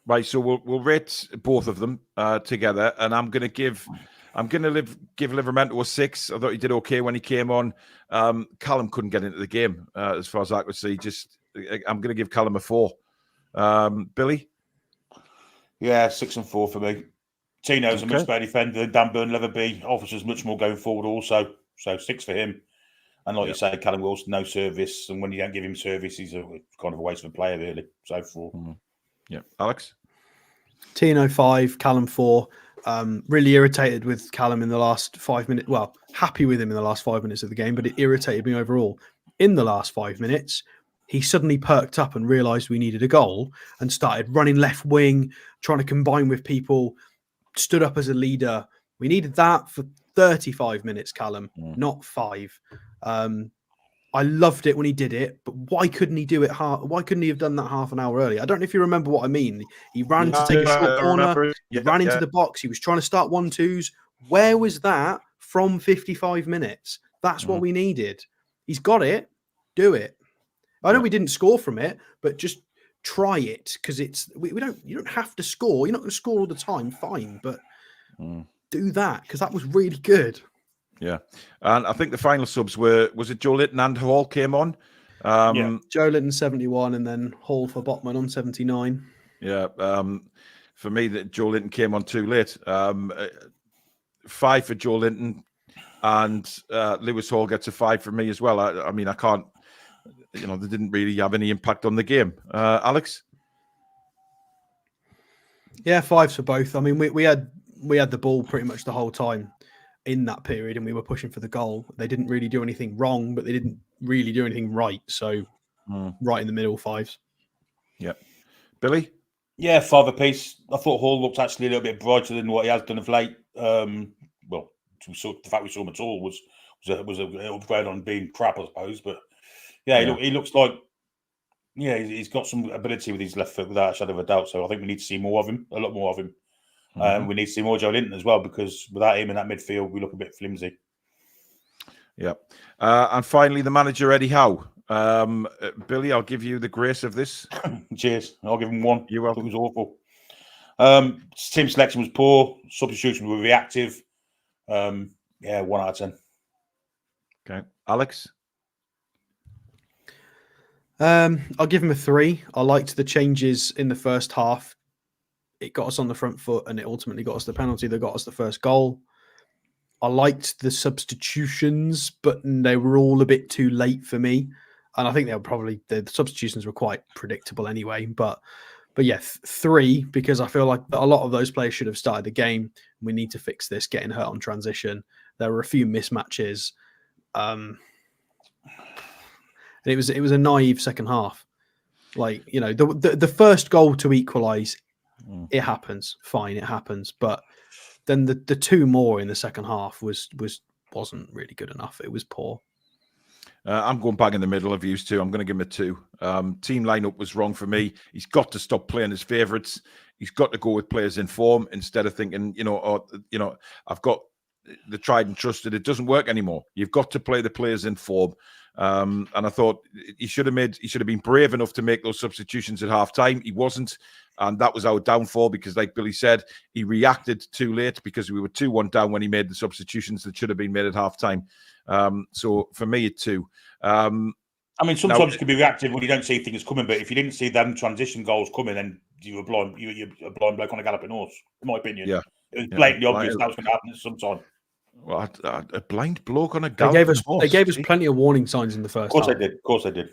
Speaker 2: Right, so we'll rate both of them together, and I'm going to give Livramento a 6. I thought he did okay when he came on. Callum couldn't get into the game, as far as I could see. I'm going to give Callum a 4. Billy?
Speaker 3: Yeah, 6 and 4 for me. Tino's a much better defender than Dan Burn will ever be. Offers us much more going forward also. So 6 for him. And like you say, Callum Wilson, no service. And when you don't give him service, he's kind of a waste of a player, really. So 4.
Speaker 2: Yeah. Alex?
Speaker 4: Tino 5, Callum 4. Really irritated with Callum in the last 5 minutes. Well, happy with him in the last 5 minutes of the game, but it irritated me overall. In the last 5 minutes, he suddenly perked up and realised we needed a goal and started running left wing, trying to combine with people, stood up as a leader. We needed that for 35 minutes, Callum, not 5. I loved it when he did it, but why couldn't he do it? Why couldn't he have done that half an hour earlier? I don't know if you remember what I mean. He ran to take a short corner. He ran into the box. He was trying to start 1-2s. Where was that from 55 minutes? That's what we needed. He's got it. Do it. I know we didn't score from it, but just try it, because you don't have to score. You're not going to score all the time. Fine, but do that, because that was really good.
Speaker 2: Yeah, and I think the final subs was it Joe Linton and Hall came on?
Speaker 4: Joe Linton 71, and then Hall for Botman on 79.
Speaker 2: Yeah, for me, that Joe Linton came on too late. 5 for Joe Linton, and Lewis Hall gets a 5 for me as well. I mean, I can't. They didn't really have any impact on the game. Alex?
Speaker 4: Yeah, 5s for both. I mean, we had the ball pretty much the whole time in that period, and we were pushing for the goal. They didn't really do anything wrong, but they didn't really do anything right. So right in the middle, 5s. Yeah.
Speaker 2: Billy?
Speaker 3: Yeah, 5 apiece. I thought Hall looked actually a little bit brighter than what he has done of late. The fact we saw him at all was an upgrade on being crap, I suppose. But yeah, he looks like he's got some ability with his left foot without a shadow of a doubt. So I think we need to see more of him, a lot more of him. We need to see more Joe Linton as well, because without him in that midfield, we look a bit flimsy. Yeah.
Speaker 2: And finally, the manager, Eddie Howe. Billy, I'll give you the grace of this.
Speaker 3: Cheers. I'll give him 1.
Speaker 2: You're welcome.
Speaker 3: It was awful. Team selection was poor. Substitutions were reactive. 1 out of 10.
Speaker 2: Okay. Alex?
Speaker 4: I'll give him a 3. I liked the changes in the first half. It got us on the front foot, and it ultimately got us the penalty that got us the first goal. I liked the substitutions, but they were all a bit too late for me. And I think the substitutions were quite predictable anyway. But yeah, 3, because I feel like a lot of those players should have started the game. We need to fix this, getting hurt on transition. There were a few mismatches. And it was a naive second half. The first goal to equalise, it happens. Fine, it happens. But then the 2 more in the second half wasn't really good enough. It was poor.
Speaker 2: I'm going back in the middle of you two. I'm going to give him a 2. Team lineup was wrong for me. He's got to stop playing his favourites. He's got to go with players in form instead of thinking, I've got the tried and trusted. It doesn't work anymore. You've got to play the players in form. And I thought he should have been brave enough to make those substitutions at half time. He wasn't, and that was our downfall, because, like Billy said, he reacted too late because we were 2-1 down when he made the substitutions that should have been made at half time. So for me, it's 2.
Speaker 3: Sometimes you can be reactive when you don't see things coming, but if you didn't see them transition goals coming, then you're a blind bloke on a galloping horse, in my opinion.
Speaker 2: Yeah.
Speaker 3: It was blatantly obvious that was going to happen at some time.
Speaker 2: Well, a blind bloke on a galloping horse.
Speaker 4: They gave us plenty of warning signs in the first half.
Speaker 3: Of course they did.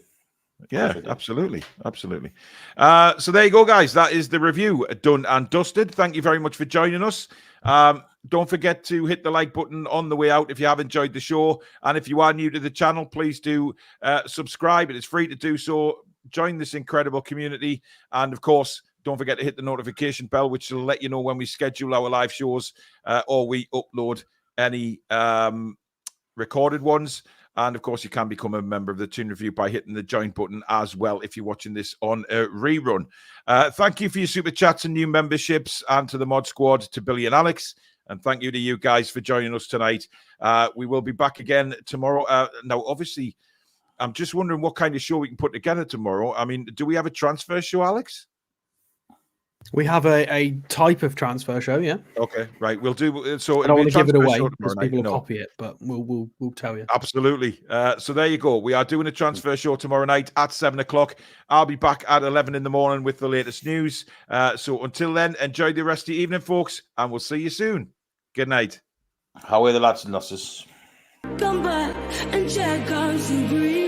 Speaker 2: Yeah, absolutely. So there you go, guys. That is the review done and dusted. Thank you very much for joining us. Don't forget to hit the like button on the way out if you have enjoyed the show. And if you are new to the channel, please do subscribe. It is free to do so. Join this incredible community. And of course, don't forget to hit the notification bell, which will let you know when we schedule our live shows or we upload any recorded ones. And of course, you can become a member of the Toon Review by hitting the join button as well if you're watching this on a rerun. Thank you for your super chats and new memberships, and to the mod squad, to Billy and Alex. And thank you to you guys for joining us tonight. We will be back again tomorrow. Now, obviously, I'm just wondering what kind of show we can put together tomorrow. I mean, do we have a transfer show, Alex?
Speaker 4: We have a type of transfer show, yeah.
Speaker 2: Okay, right. We'll do so.
Speaker 4: I don't want to give it away because
Speaker 2: night.
Speaker 4: people will copy it, but we'll tell you.
Speaker 2: Absolutely. So there you go. We are doing a transfer show tomorrow night at 7 o'clock. I'll be back at 11 in the morning with the latest news. So until then, enjoy the rest of the evening, folks, and we'll see you soon. Good night.
Speaker 3: How are the lads and lasses?
Speaker 1: Come back and check out some green.